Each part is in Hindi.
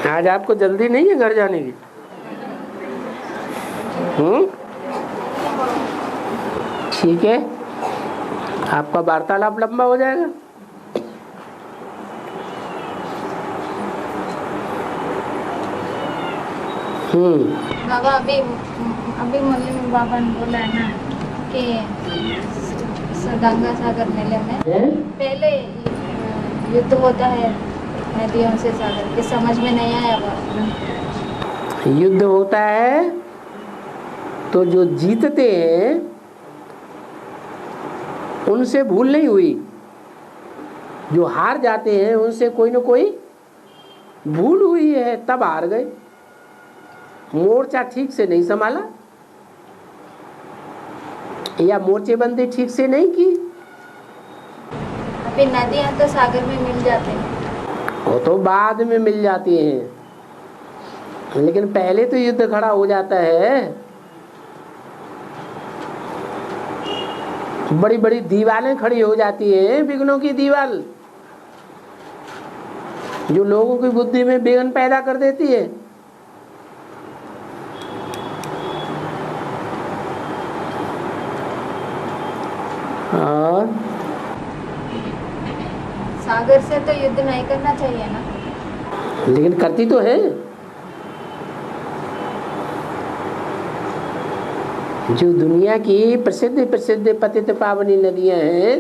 आज आपको जल्दी नहीं है घर जाने की? ठीक है, आपका वार्तालाप लंबा हो जाएगा। बाबा अभी मोहल्ले में बाबा ने बोला है ना कि गंगा सागर मेले में पहले युद्ध होता है नदियों से सागर के, समझ में नहीं आया बाबा। युद्ध होता है तो जो जीतते हैं उनसे भूल नहीं हुई, जो हार जाते हैं उनसे कोई ना कोई भूल हुई है, तब हार गए। मोर्चा ठीक से नहीं संभाला या मोर्चेबंदी ठीक से नहीं की। अभी नदियां तो सागर में मिल जाते हैं, वो तो बाद में मिल जाती हैं, लेकिन पहले तो युद्ध खड़ा हो जाता है। बड़ी बड़ी दीवारें खड़ी हो जाती हैं, विघ्नों की दीवार, जो लोगों की बुद्धि में विघ्न पैदा कर देती है। और सागर से तो युद्ध नहीं करना चाहिए ना, लेकिन करती तो है। जो दुनिया की प्रसिद्ध प्रसिद्ध पतित पावनी नदियां हैं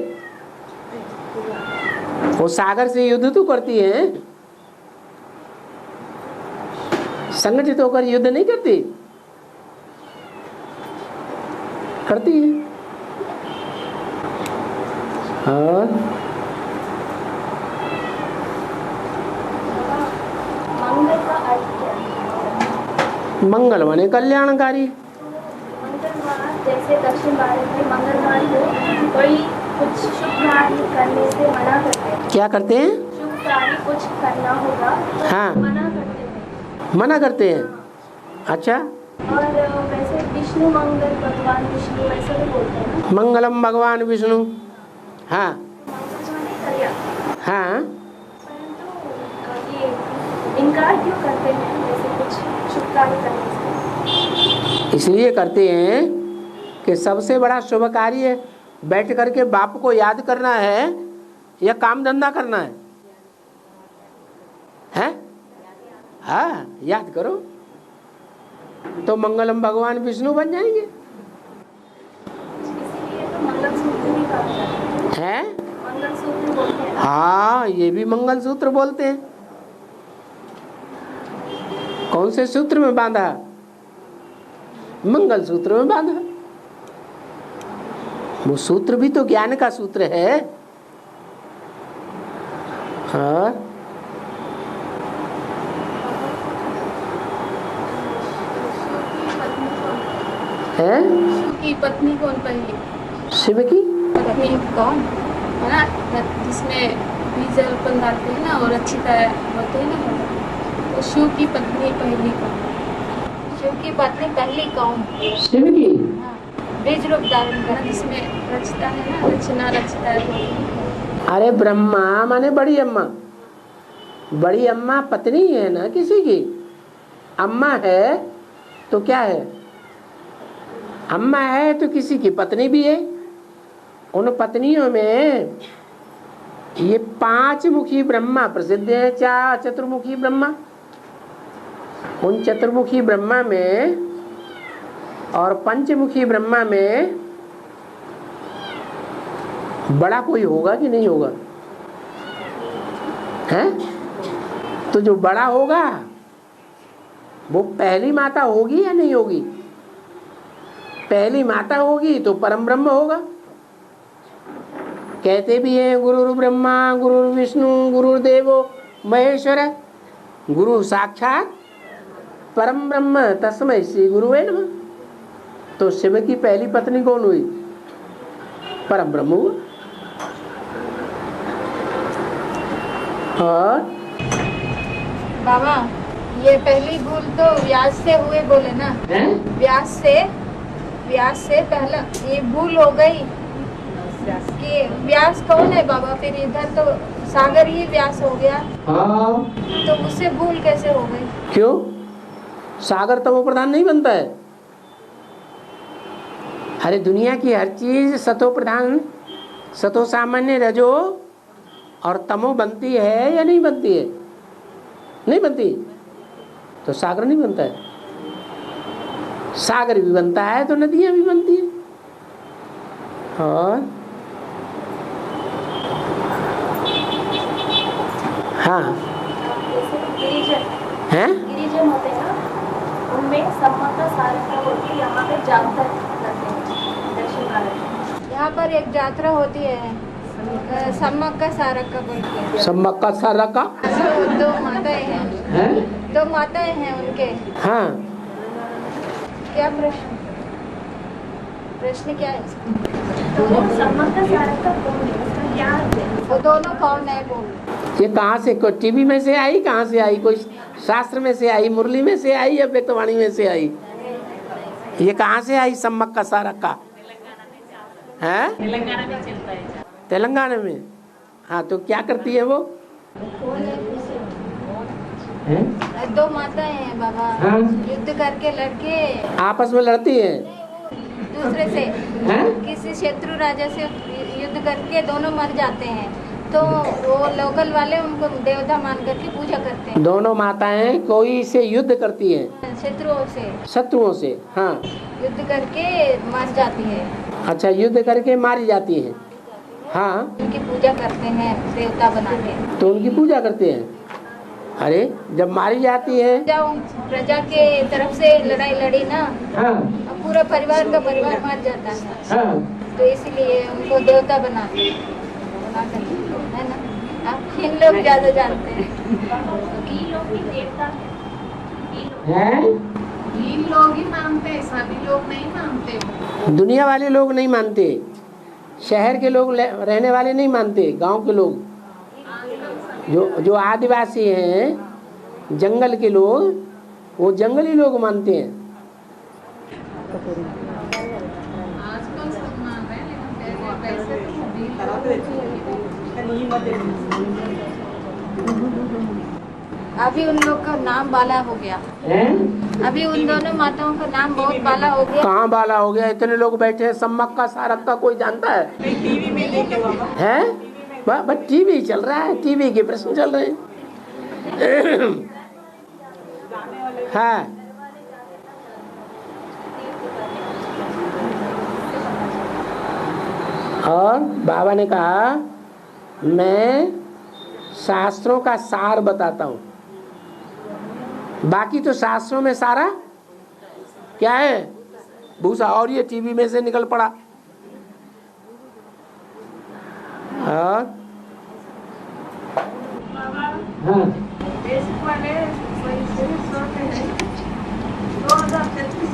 वो सागर से युद्ध तो करती हैं, संगठित होकर युद्ध नहीं करती, करती है। और मंगल का अर्थ क्या है? मंगल माने कल्याणकारी। मंगलवार जैसे दक्षिण भारत में मंगलवार को कोई कुछ शुभ कार्य करने से मना करते हैं। क्या करते हैं? शुभ कार्य कुछ करना होगा तो हाँ, मना करते हैं। मना करते हैं। अच्छा, और वैसे विष्णु मंगल भगवान विष्णु ऐसे भी बोलते हैं ना, मंगलम भगवान विष्णु। हाँ हाँ, परंतु ये इनकार क्यों करते हैं जैसे कुछ शुभ कार्य करने से? इसलिए करते हैं कि सबसे बड़ा शुभ कार्य बैठ करके बाप को याद करना है या काम धंधा करना है? हैं? हाँ, याद करो तो मंगलम भगवान विष्णु बन जाएंगे। इसीलिए तो मंगलसूत्र भी कहा जाता है? मंगलसूत्र बोलते हैं। हाँ, ये भी मंगलसूत्र बोलते हैं। कौन से सूत्र में बांधा? मंगल सूत्र में बांधा। वो सूत्र भी तो ज्ञान का सूत्र है। हाँ, है? शिव की पत्नी कौन पहली? शिव की पत्नी कौन है ना, जिसमें बीज अर्पण डालते हैं ना और अच्छी तरह होते हैं ना, तो शिव की पत्नी पहली कौन? शिव की पत्नी पहली कौन? शिव की बीज रूप धारण करना जिसमें रचता है ना, रचना रचता है। अरे ब्रह्मा माने बड़ी अम्मा। बड़ी अम्मा पत्नी है ना किसी की। अम्मा है तो क्या है? अम्मा है तो किसी की पत्नी भी है। उन पत्नियों में ये 5 मुखी ब्रह्मा प्रसिद्ध है। चतुर्मुखी ब्रह्मा, उन चतुर्मुखी ब्रह्मा में और पंचमुखी ब्रह्मा में बड़ा कोई होगा कि नहीं होगा? है? तो जो बड़ा होगा वो पहली माता होगी या नहीं होगी? पहली माता होगी तो परम ब्रह्म होगा। कहते भी हैं गुरु ब्रह्मा गुरु विष्णु गुरुदेवो महेश्वर, गुरु साक्षात परम ब्रह्म तस्मै श्री गुरुवे नमः। तो शिव की पहली पत्नी कौन हुई? परम ब्रह्म हुआ। और बाबा ये पहली भूल तो व्यास से हुए बोले ना, व्यास से पहला ये भूल हो गई कि व्यास कौन है बाबा? फिर इधर तो सागर ही व्यास हो गया, हाँ, तो उससे भूल कैसे हो गई? क्यों? सागर तमो प्रधान नहीं बनता है। अरे दुनिया की हर चीज सतो प्रधान, सतो सामान्य, रजो और तमो बनती है या नहीं बनती है? नहीं बनती, तो सागर नहीं बनता है। सागर भी बनता है तो नदियां भी बनती है। और हाँ हैं, गिरिजन होते हैं ना, उनमें सम्मक्का सारका होती है, यहाँ पे जात्रा करते हैं दक्षिण भारत में। यहाँ पर एक यात्रा होती है सम्मक्का सारका बोल के। सम्मक्का सारका, दो माताएं हैं, दो माताएं हैं उनके। हाँ, क्या प्रश्न, प्रश्न क्या है? तो वो सम्मक्का सारका कौन है, उसका क्या अर्थ है? वो दोनों कौन है वो? ये कहाँ से, कोई टीवी में से आई, कहाँ से आई, कोई शास्त्र में से आई, मुरली में से आई या व्यक्तवाणी में से आई? ये कहाँ से आई सम्मक्का सारका? है तेलंगाना में चलता है। तेलंगाना में। हाँ, तो क्या करती है वो? दो माताएं हैं बाबा, हाँ। युद्ध करके लड़के आपस में लड़ती है। दूसरे से, हैं? किसी शत्रु राजा से युद्ध करके दोनों मर जाते हैं, तो वो लोकल वाले उनको देवता मान करके पूजा करते हैं। दोनों माताएं कोई से युद्ध करती हैं, शत्रुओं से शत्रुओं से। हाँ, युद्ध करके मर जाती है, अच्छा, युद्ध करके मारी जाती है। हाँ, उनकी पूजा करते हैं देवता बना के। तो उनकी पूजा करते हैं। अरे जब मारी जाती है, प्रजा के तरफ से लड़ाई लड़ी ना, हाँ, अब पूरा परिवार का परिवार मर जाता है, हाँ, तो इसलिए उनको देवता बनाते है ना। आप इन लोग ज्यादा जानते हैं। ये लोग भी देवता हैं? इन लोग ही मानते हैं, सभी लोग नहीं मानते। दुनिया वाले लोग नहीं मानते, शहर के लोग रहने वाले नहीं मानते, गांव के लोग, जो आदिवासी हैं, जंगल के लोग, वो जंगली लोग मानते हैं। आजकल सब मान रहे हैं, लेकिन पहले अभी उन लोग का नाम बाला हो गया, अभी उन दोनों माताओं का नाम बहुत बाला हो गया। कहाँ बाला हो गया? इतने लोग बैठे हैं, सम्मक्का सारका कोई जानता है? टीवी में देखे बाबा, हैं? बस टीवी चल रहा है, टीवी के प्रश्न चल रहे हैं। हाँ, और बाबा ने कहा मैं शास्त्रों का सार बताता हूँ, बाकी तो शास्त्रों में सारा क्या है, भूसा, और ये टीवी में से निकल पड़ा। और हाँ, बेसिक वाले वही से सोते हैं 2033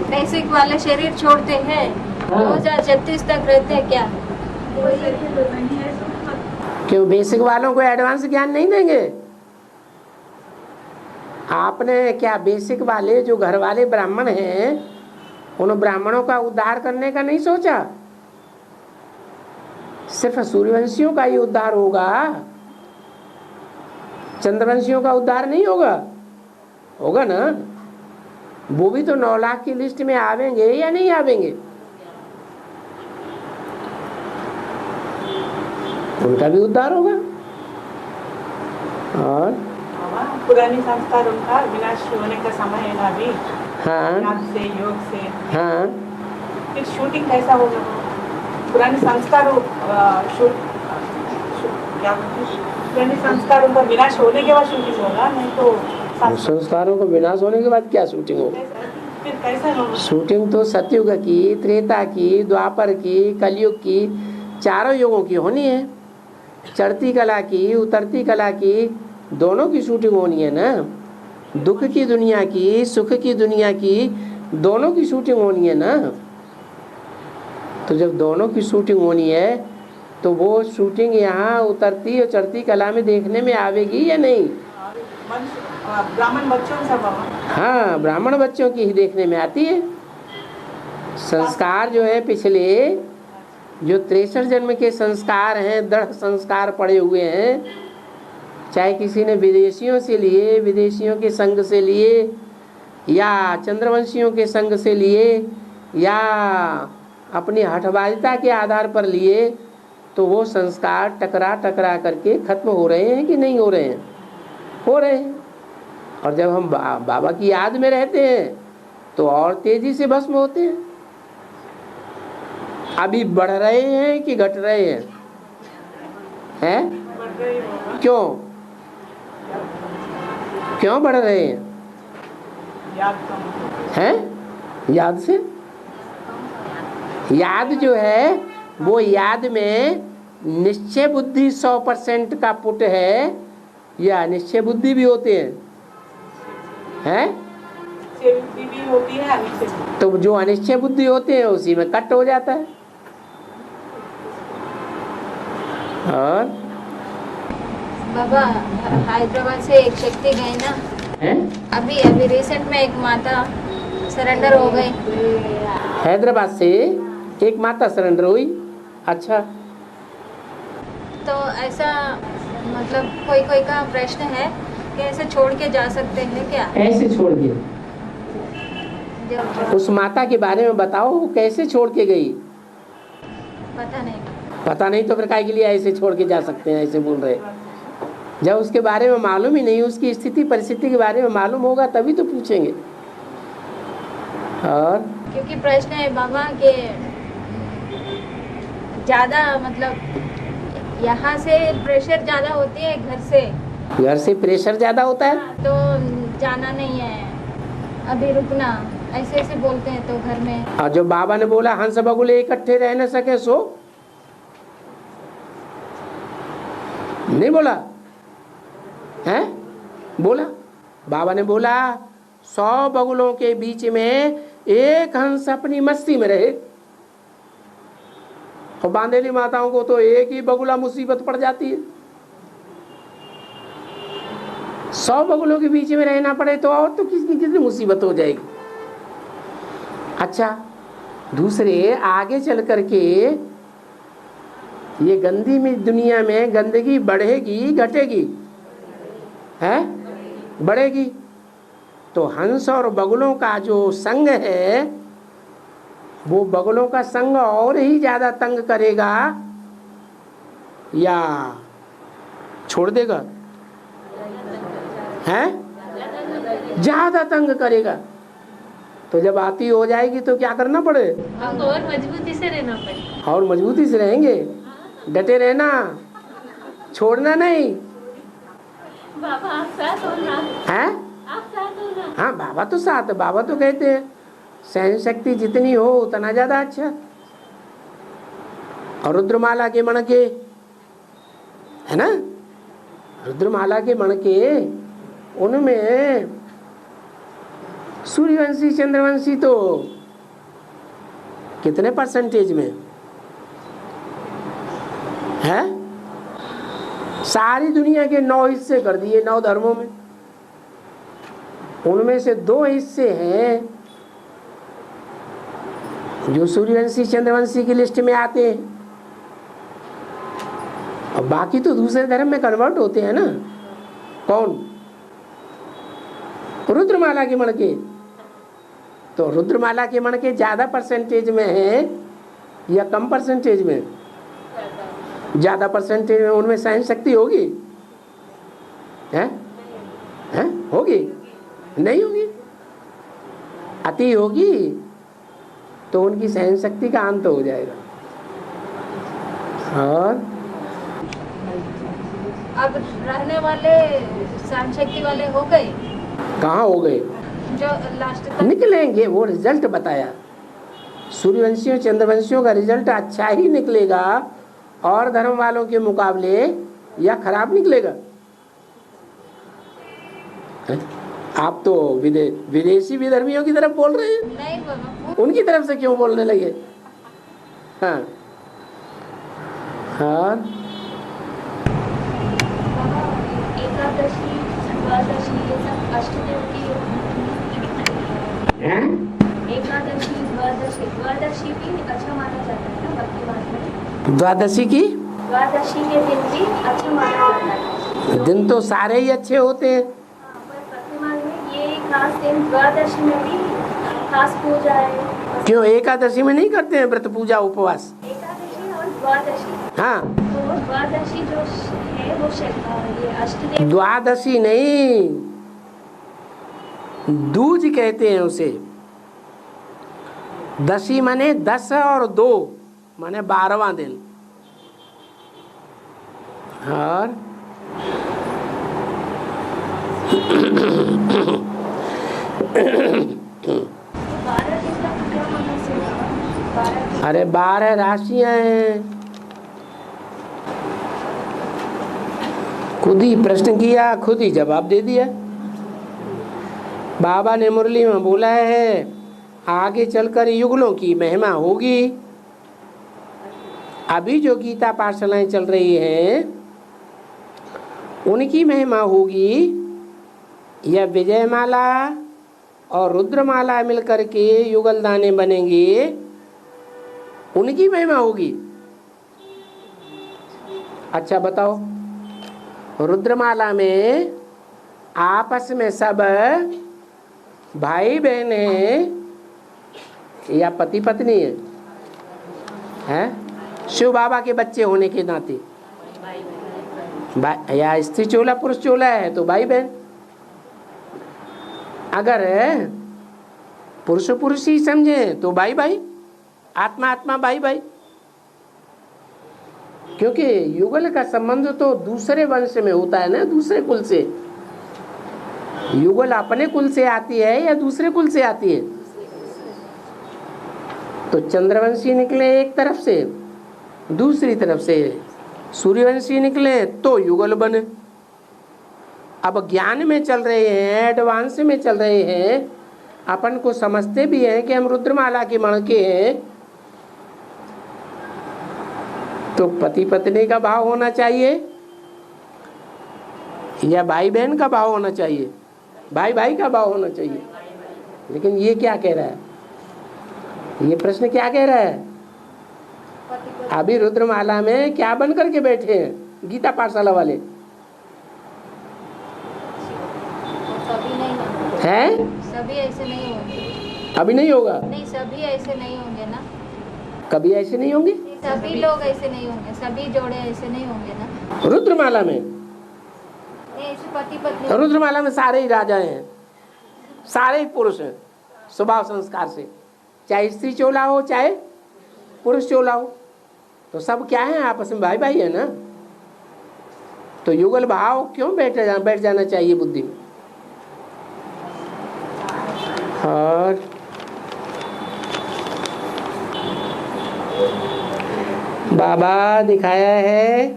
बेसिक वाले शरीर छोड़ते हैं, 2036 तक रहते हैं क्या? क्यों बेसिक वालों को एडवांस ज्ञान नहीं देंगे? आपने क्या बेसिक वाले जो घर वाले ब्राह्मण हैं, उन ब्राह्मणों का उद्धार करने का नहीं सोचा? सिर्फ सूर्यवंशियों का ही उद्धार होगा, चंद्रवंशियों का उद्धार नहीं होगा? होगा ना? वो भी तो 9 लाख की लिस्ट में आवेंगे या नहीं आवेंगे? उनका भी उद्धार होगा। और पुरानी संस्कार उनका विनाश होने का समय है ना अभी, हाँ, याद से, योग से, हाँ, फिर शूटिंग कैसा होगा? पुराने संस्कार पुराने संस्कारों का विनाश होने के बाद शूटिंग होगा, नहीं तो संस्कारों का विनाश होने के बाद क्या शूटिंग होगा? फिर कैसा होगा? शूटिंग तो सतयुग की, त्रेता की, द्वापर की, कलयुग की, चारों युगों की होनी है। चढ़ती कला की, उतरती कला की, दोनों की शूटिंग होनी है ना। दुख की दुनिया की, सुख की दुनिया की, दोनों की शूटिंग होनी है ना। तो जब दोनों की शूटिंग होनी है तो वो शूटिंग यहाँ उतरती और चढ़ती कला में देखने में आवेगी या नहीं? ब्राह्मण बच्चों सब, हाँ, ब्राह्मण बच्चों की ही देखने में आती है। संस्कार जो है पिछले जो 63 जन्म के संस्कार हैं, दृढ़ संस्कार पड़े हुए हैं, चाहे किसी ने विदेशियों से लिए, विदेशियों के संग से लिए, या चंद्रवंशियों के संग से लिए, या अपनी हठबाजिता के आधार पर लिए, तो वो संस्कार टकरा टकरा करके खत्म हो रहे हैं कि नहीं हो रहे हैं? हो रहे हैं। और जब हम बाबा की याद में रहते हैं तो और तेजी से भस्म होते हैं। अभी बढ़ रहे हैं कि घट रहे हैं? हैं? क्यों क्यों बढ़ रहे हैं? हैं? याद से। याद जो है वो याद में निश्चय बुद्धि 100% का पुट है, या निश्चय बुद्धि भी होते हैं? हैं? भी होती है अनिश्चय बुद्धि। तो जो अनिश्चय बुद्धि होते हैं उसी में कट हो जाता है। और बाबा हैदराबाद से एक शक्ति गए ना, हैं? अभी अभी रिसेंट में एक माता सरेंडर हो गई। हैदराबाद से एक माता सरेंडर हुई। अच्छा, तो ऐसा मतलब कोई कोई का प्रश्न है कि ऐसे छोड़ के जा सकते हैं क्या? ऐसे छोड़ के? जो उस माता के बारे में बताओ, वो कैसे छोड़ के गई? पता नहीं। पता नहीं तो फिर काहे के लिए ऐसे छोड़ के जा सकते हैं? ऐसे बोल रहे। जब उसके बारे में मालूम ही नहीं, उसकी स्थिति परिस्थिति के बारे में मालूम होगा तभी तो पूछेंगे। और क्योंकि प्रश्न है बाबा के ज्यादा मतलब यहाँ से प्रेशर ज्यादा होती है, घर से प्रेशर ज्यादा होता है, तो जाना नहीं है, अभी रुकना, ऐसे ऐसे बोलते हैं तो घर में। और जो बाबा ने बोला हंस बगुले इकट्ठे रह न सके सो नहीं बोला है? बोला। बाबा ने बोला 100 बगुलों के बीच में एक हंस अपनी मस्ती में रहे। और बांधेली माताओं को तो एक ही बगुला मुसीबत पड़ जाती है। 100 बगुलों के बीच में रहना पड़े तो और तो कितनी मुसीबत हो जाएगी। अच्छा, दूसरे आगे चल करके ये गंदी में दुनिया में गंदगी बढ़ेगी घटेगी? है? बढ़ेगी। तो हंस और बगुलों का जो संग है वो बगुलों का संग और ही ज्यादा तंग करेगा या छोड़ देगा? है? ज्यादा तंग करेगा। तो जब आती हो जाएगी तो क्या करना पड़े? हमको और मजबूती से रहना पड़े। और मजबूती से रहेंगे, डटे रहना, छोड़ना नहीं। बाबा आप साथ हो ना? हैं? आप साथ हो ना? हाँ, बाबा तो साथ है। बाबा तो कहते हैं सहन शक्ति जितनी हो उतना ज्यादा अच्छा। और रुद्रमाला के मणके है ना, रुद्रमाला के मणके उनमें सूर्यवंशी चंद्रवंशी तो कितने परसेंटेज में है? सारी दुनिया के 9 हिस्से कर दिए 9 धर्मों में। उनमें से 2 हिस्से हैं जो सूर्यवंशी चंद्रवंशी की लिस्ट में आते हैं, और बाकी तो दूसरे धर्म में कन्वर्ट होते हैं ना। कौन? रुद्रमाला के मणके। तो रुद्रमाला के मणके ज्यादा परसेंटेज में है या कम परसेंटेज में? ज्यादा परसेंटेज में। उनमें सहन शक्ति होगी? हैं? होगी? नहीं होगी। अति होगी तो उनकी सहन शक्ति का अंत हो जाएगा। और अब रहने वाले सहन शक्ति वाले हो गए? कहाँ हो गए? जो लास्ट तक निकलेंगे, वो रिजल्ट बताया। सूर्यवंशियों चंद्रवंशियों का रिजल्ट अच्छा ही निकलेगा और धर्म वालों के मुकाबले, या खराब निकलेगा? आप तो विदेशी विधर्मियों की तरफ बोल रहे हैं। नहीं बाबा, उनकी तरफ से क्यों बोलने लगे? हाँ हाँ, एकादशी द्वादशी ये सब अष्टदेव की हैं? एकादशी द्वादशी भी अच्छा माना जाता है ना बाकी बात में। द्वादशी की द्वादशी के दिन भी अच्छा माना जाता है। दिन तो सारे ही अच्छे होते हैं। हाँ, पर प्रतिमान में ये खास दिन द्वादशी में भी खास पूजा है। क्यों एकादशी में नहीं करते हैं व्रत पूजा उपवास? एकादशी और द्वादशी। हाँ, तो द्वादशी जो है वो ये अष्टदेव। द्वादशी नहीं, दूज कहते हैं उसे। दशी माने 10 और 2 माने 12वां दिन। और अरे 12 राशियां हैं। खुद ही प्रश्न किया, खुद ही जवाब दे दिया। बाबा ने मुरली में बोला है आगे चलकर युगलों की महिमा होगी। अभी जो गीता पाठशालाएं चल रही हैं उनकी महिमा होगी, या विजयमाला और रुद्रमाला मिलकर के युगल दाने बनेंगे, उनकी महिमा होगी। अच्छा बताओ, रुद्रमाला में आपस में सब भाई बहन हैं या पति पत्नी है? हैं? शिव बाबा के बच्चे होने के नाते या स्त्री चोला पुरुष चोला है तो भाई बहन। अगर पुरुष पुरुष ही समझे तो भाई भाई, आत्मा आत्मा भाई भाई। क्योंकि युगल का संबंध तो दूसरे वंश में होता है ना, दूसरे कुल से। युगल अपने कुल से आती है या दूसरे कुल से आती है? तो चंद्रवंशी निकले एक तरफ से, दूसरी तरफ से सूर्यवंशी निकले तो युगल बने। अब ज्ञान में चल रहे हैं, एडवांस में चल रहे हैं, अपन को समझते भी हैं कि हम रुद्रमाला के मणके हैं, तो पति पत्नी का भाव होना चाहिए या भाई बहन का भाव होना चाहिए? भाई भाई का भाव होना चाहिए। लेकिन ये क्या कह रहा है, ये प्रश्न क्या कह रहा है? अभी रुद्रमाला में क्या बन करके बैठे हैं गीता पाठशाला वाले? सभी नहीं हैं? सभी ऐसे नहीं होंगे। अभी नहीं होगा? नहीं, सभी ऐसे नहीं होंगे ना। कभी ऐसे नहीं होंगे? सभी लोग ऐसे नहीं होंगे, सभी जोड़े ऐसे नहीं होंगे ना। रुद्रमाला में नहीं, ऐसे पति पत्नी। रुद्रमाला में सारे ही राजा हैं, सारे ही पुरुष हैं स्वभाव संस्कार से, चाहे स्त्री चोला हो चाहे पुरुष चोला हो, तो सब क्या है आपस में भाई भाई है ना। तो युगल भाव क्यों बैठ जाना चाहिए बुद्धि में। और बाबा दिखाया है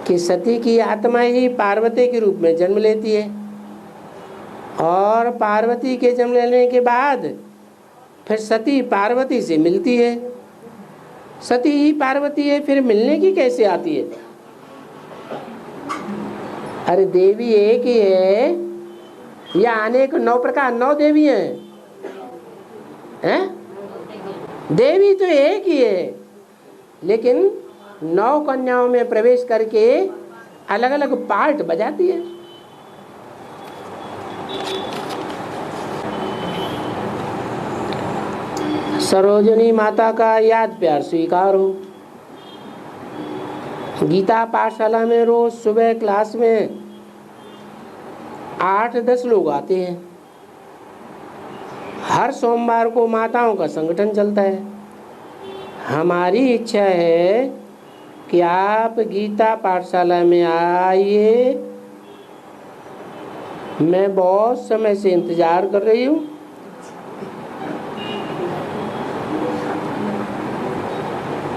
कि सती की आत्मा ही पार्वती के रूप में जन्म लेती है, और पार्वती के जन्म लेने के बाद फिर सती पार्वती से मिलती है। सती ही पार्वती है, फिर मिलने की कैसे आती है? अरे देवी एक ही है या अनेक 9 प्रकार 9 देवी हैं? देवी तो एक ही है, लेकिन 9 कन्याओं में प्रवेश करके अलग अलग पार्ट बजाती है। सरोजनी माता का याद प्यार स्वीकारो। गीता पाठशाला में रोज सुबह क्लास में 8-10 लोग आते हैं। हर सोमवार को माताओं का संगठन चलता है। हमारी इच्छा है कि आप गीता पाठशाला में आइए। मैं बहुत समय से इंतजार कर रही हूँ।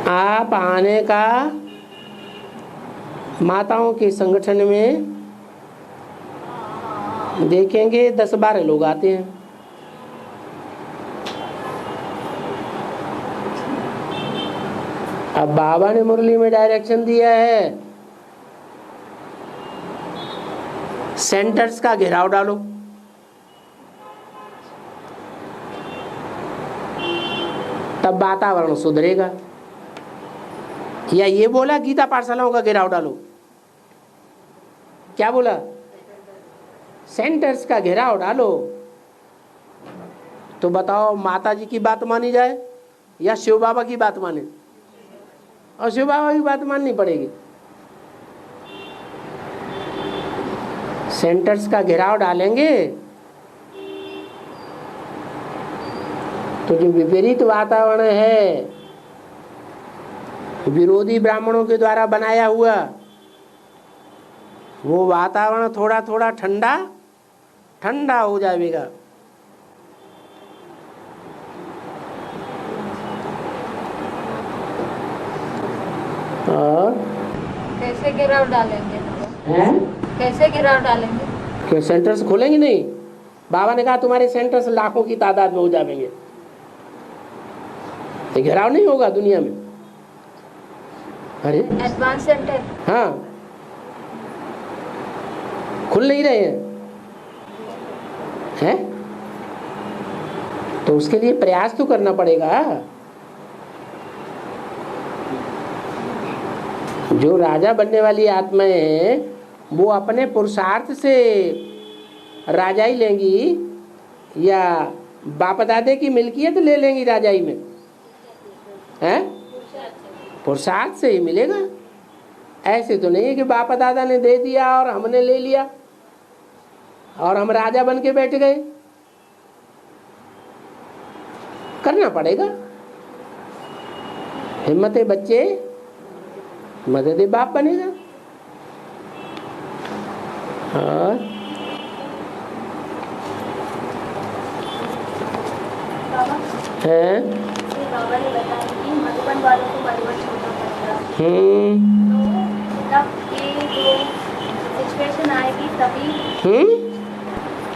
आप आने का माताओं के संगठन में देखेंगे 10-12 लोग आते हैं। अब बाबा ने मुरली में डायरेक्शन दिया है, सेंटर्स का घेराव डालो। तब वातावरण सुधरेगा। या ये बोला गीता पाठशालाओं का घेराव डालो, क्या बोला? सेंटर्स का घेराव डालो। तो बताओ माता जी की बात मानी जाए या शिव बाबा की बात माने? और शिव बाबा की बात माननी पड़ेगी। सेंटर्स का घेराव डालेंगे तो जो विपरीत वातावरण है, विरोधी ब्राह्मणों के द्वारा बनाया हुआ, वो वातावरण थोड़ा थोड़ा ठंडा ठंडा हो जाएगा। और कैसे घेराव डालेंगे? हैं? कैसे घेराव डालेंगे? क्यों सेंटर्स खोलेंगे नहीं? बाबा ने कहा तुम्हारे सेंटर्स लाखों की तादाद में हो जाएंगे, तो घेराव नहीं होगा दुनिया में। अरे एडवांस सेंटर? हाँ, खुल नहीं रहे हैं? तो उसके लिए प्रयास तो करना पड़ेगा। जो राजा बनने वाली आत्माएं हैं वो अपने पुरुषार्थ से राजाई लेंगी या बाप दादे की मिल्कियत ले लेंगी राजाई में? हैं? पुरुषार्थ से ही मिलेगा। ऐसे तो नहीं है कि बाप दादा ने दे दिया और हमने ले लिया और हम राजा बन के बैठ गए। करना पड़ेगा। हिम्मत बच्चे, मदद बाप बनेगा। हाँ। है? बाबा ने बताया कि मधुबन वालों को मधुबन छोड़ना पड़ेगा। तो तब ये जो सिचुएशन आएगी तभी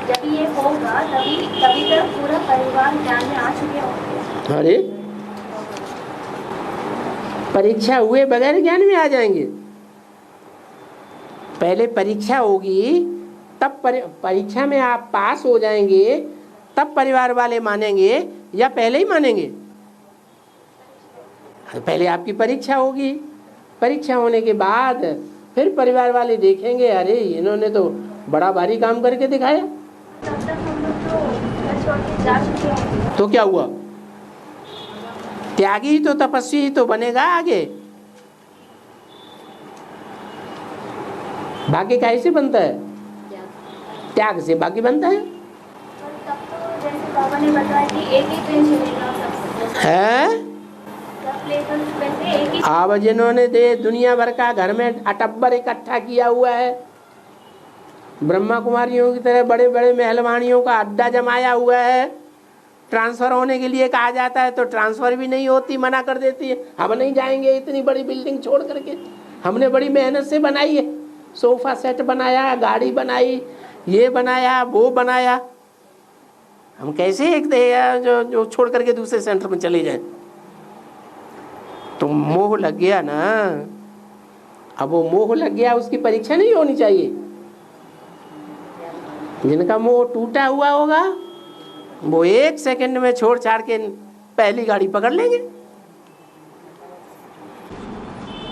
जब ये होगा तभी तक पूरा परिवार ज्ञान में आ चुके होंगे। अरे परीक्षा हुए बगैर ज्ञान में आ जाएंगे? पहले परीक्षा होगी, तब परीक्षा में आप पास हो जाएंगे, तब परिवार वाले मानेंगे या पहले ही मानेंगे? पहले आपकी परीक्षा होगी, परीक्षा होने के बाद फिर परिवार वाले देखेंगे अरे इन्होंने तो बड़ा भारी काम करके दिखाया। तब तक हम लोग तो घर छोड़ के जा चुके होंगे। तो क्या हुआ? त्यागी ही तो तपस्वी ही तो बनेगा आगे। भाग्य कैसे बनता है? त्याग से भाग्य बनता है। तब तो जैसे बाबा ने बताया कि एक ही ट्रेन चलेगा सबसे है? अब जिन्होंने दे दुनिया भर का घर में अटब्बर इकट्ठा किया हुआ है, ब्रह्मा कुमारियों की तरह बड़े बड़े मेहलवानियों का अड्डा जमाया हुआ है, ट्रांसफर होने के लिए कहा जाता है तो ट्रांसफर भी नहीं होती, मना कर देती है। हम नहीं जाएंगे इतनी बड़ी बिल्डिंग छोड़ करके, हमने बड़ी मेहनत से बनाई है, सोफा सेट बनाया, गाड़ी बनाई, ये बनाया, वो बनाया, हम कैसे एक जो छोड़ करके दूसरे सेंटर में चले जाएं? तो मोह लग गया ना। अब वो मोह लग गया, उसकी परीक्षा नहीं होनी चाहिए। जिनका मोह टूटा हुआ होगा वो एक सेकंड में छोड़ छाड़ के पहली गाड़ी पकड़ लेंगे।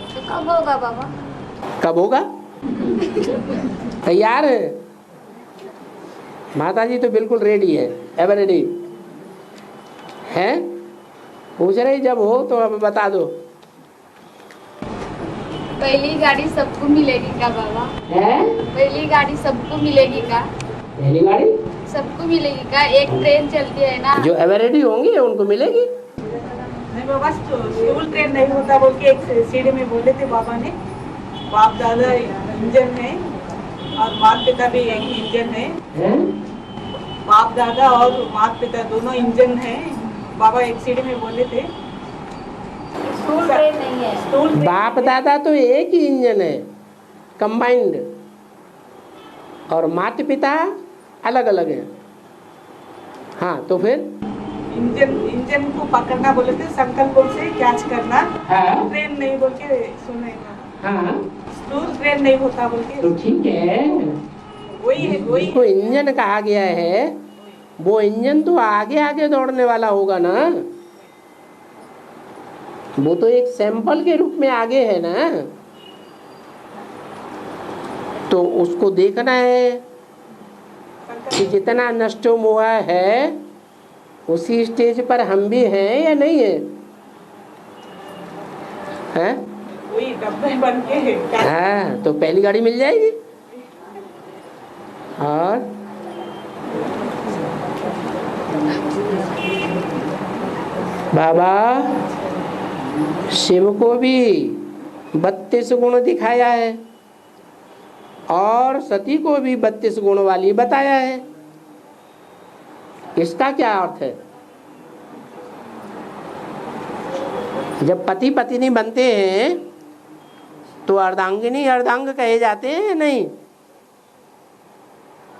तो कब होगा बाबा? कब होगा? तैयार है? माता जी तो बिल्कुल रेडी है, एवर रेडी है। पूछ रही जब हो तो अब बता दो। पहली गाड़ी सबको मिलेगी क्या बाबा? है? पहली गाड़ी सबको मिलेगी क्या? पहली गाड़ी सबको मिलेगी क्या? एक ट्रेन चलती है ना, जो एवर रेडी होंगी उनको मिलेगी। नहीं बाबा, स्कूल ट्रेन नहीं होता बोल के एक सीढ़ी में बोले थे बाबा ने। बाप दादा इंजन है और माता पिता भी एक इंजन है। बाप दादा और माता पिता दोनों इंजन है, बाबा एक सीढ़ी में बोले थे। स्कूल ट्रेन नहीं है। स्कूल बाप दादा तो एक ही इंजन है, कंबाइंड, और माता पिता अलग अलग हैं। हाँ तो फिर इंजन को पकड़ना बोले थे, संकल्प से कैच करना। हाँ। ट्रेन नहीं बोल के सुने ना। हाँ स्कूल ट्रेन नहीं होता बोल के। तो ठीक है, वही है, वही जिसको इंजन कहा गया है वो इंजन तो आगे आगे दौड़ने वाला होगा ना। वो तो एक सैंपल के रूप में आगे है ना, तो उसको देखना है कि जितना नष्ट हुआ है उसी स्टेज पर हम भी हैं या नहीं है, हैं? वही डब्बे बन के हाँ, तो पहली गाड़ी मिल जाएगी। और बाबा शिव को भी 32 गुण दिखाया है और सती को भी 32 गुण वाली बताया है। इसका क्या अर्थ है? जब पति पत्नी बनते हैं तो अर्धांगिनी अर्धांग कहे जाते हैं या नहीं?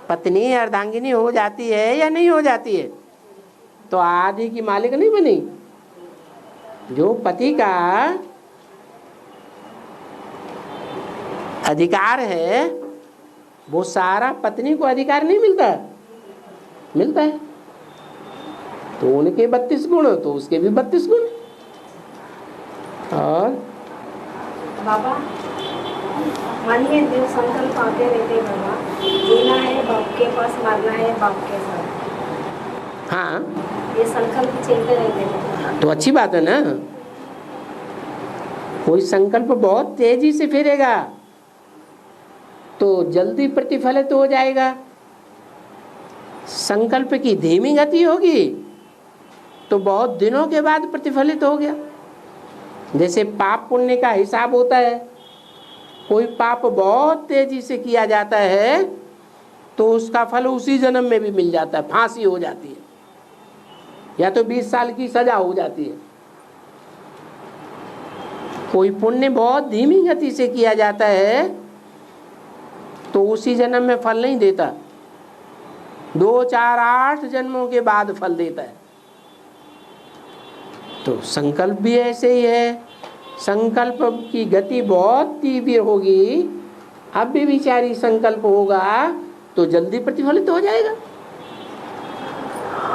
पत्नी अर्धांगिनी हो जाती है या नहीं हो जाती है? तो आदि की मालिक नहीं बनी। जो पति का अधिकार है वो सारा पत्नी को अधिकार नहीं मिलता, मिलता है। तो उनके 32 गुण तो उसके भी 32 गुण। और बाबा मानिए जो संकल्प आते रहते बाबा, जीना है बाप के पास, मरना है बाप के साथ, हाँ, ये संकल्प चलते रहते बाबा। तो अच्छी बात है ना। कोई संकल्प बहुत तेजी से फिरेगा तो जल्दी प्रतिफलित हो जाएगा, संकल्प की धीमी गति होगी तो बहुत दिनों के बाद प्रतिफलित हो गया। जैसे पाप पुण्य का हिसाब होता है, कोई पाप बहुत तेजी से किया जाता है तो उसका फल उसी जन्म में भी मिल जाता है, फांसी हो जाती है या तो 20 साल की सजा हो जाती है। कोई पुण्य बहुत धीमी गति से किया जाता है तो उसी जन्म में फल नहीं देता, 2, 4, 8 जन्मों के बाद फल देता है। तो संकल्प भी ऐसे ही है, संकल्प की गति बहुत तीव्र होगी, अब भी विचारी संकल्प होगा तो जल्दी प्रतिफलित हो जाएगा।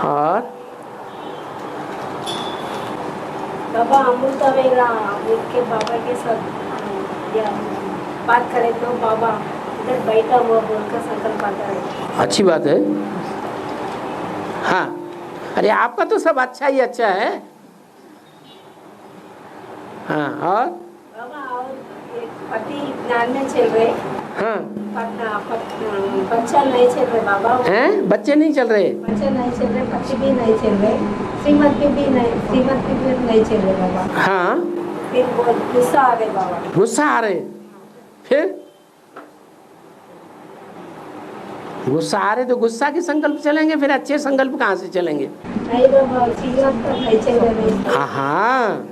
और बाबा अमृता वेला के बाबा के साथ या बात करें तो बाबा इधर बैठा हुआ बोलकर संकल्प आता है। अच्छी बात है। हाँ, अरे आपका तो सब अच्छा ही अच्छा है। हाँ, और बाबा और एक पति ज्ञान में चल रहे, हाँ, बच्चा नहीं चल रहे बाबा, हैं? बच्चे नहीं चल रहे, बच्चे नहीं चल रहे, पति भी नहीं चल रहे, श्रीमती भी नहीं चल रहे बाबा। हाँ, फिर बहुत गुस्सा आ गए बाबा, गुस्सा आ रहे, फिर गुस्सा आ रहे तो गुस्सा के संकल्प चलेंगे, फिर अच्छे संकल्प कहाँ से चलेंगे? नहीं बाबा श्रीमत तक नहीं चल रहे। हाँ,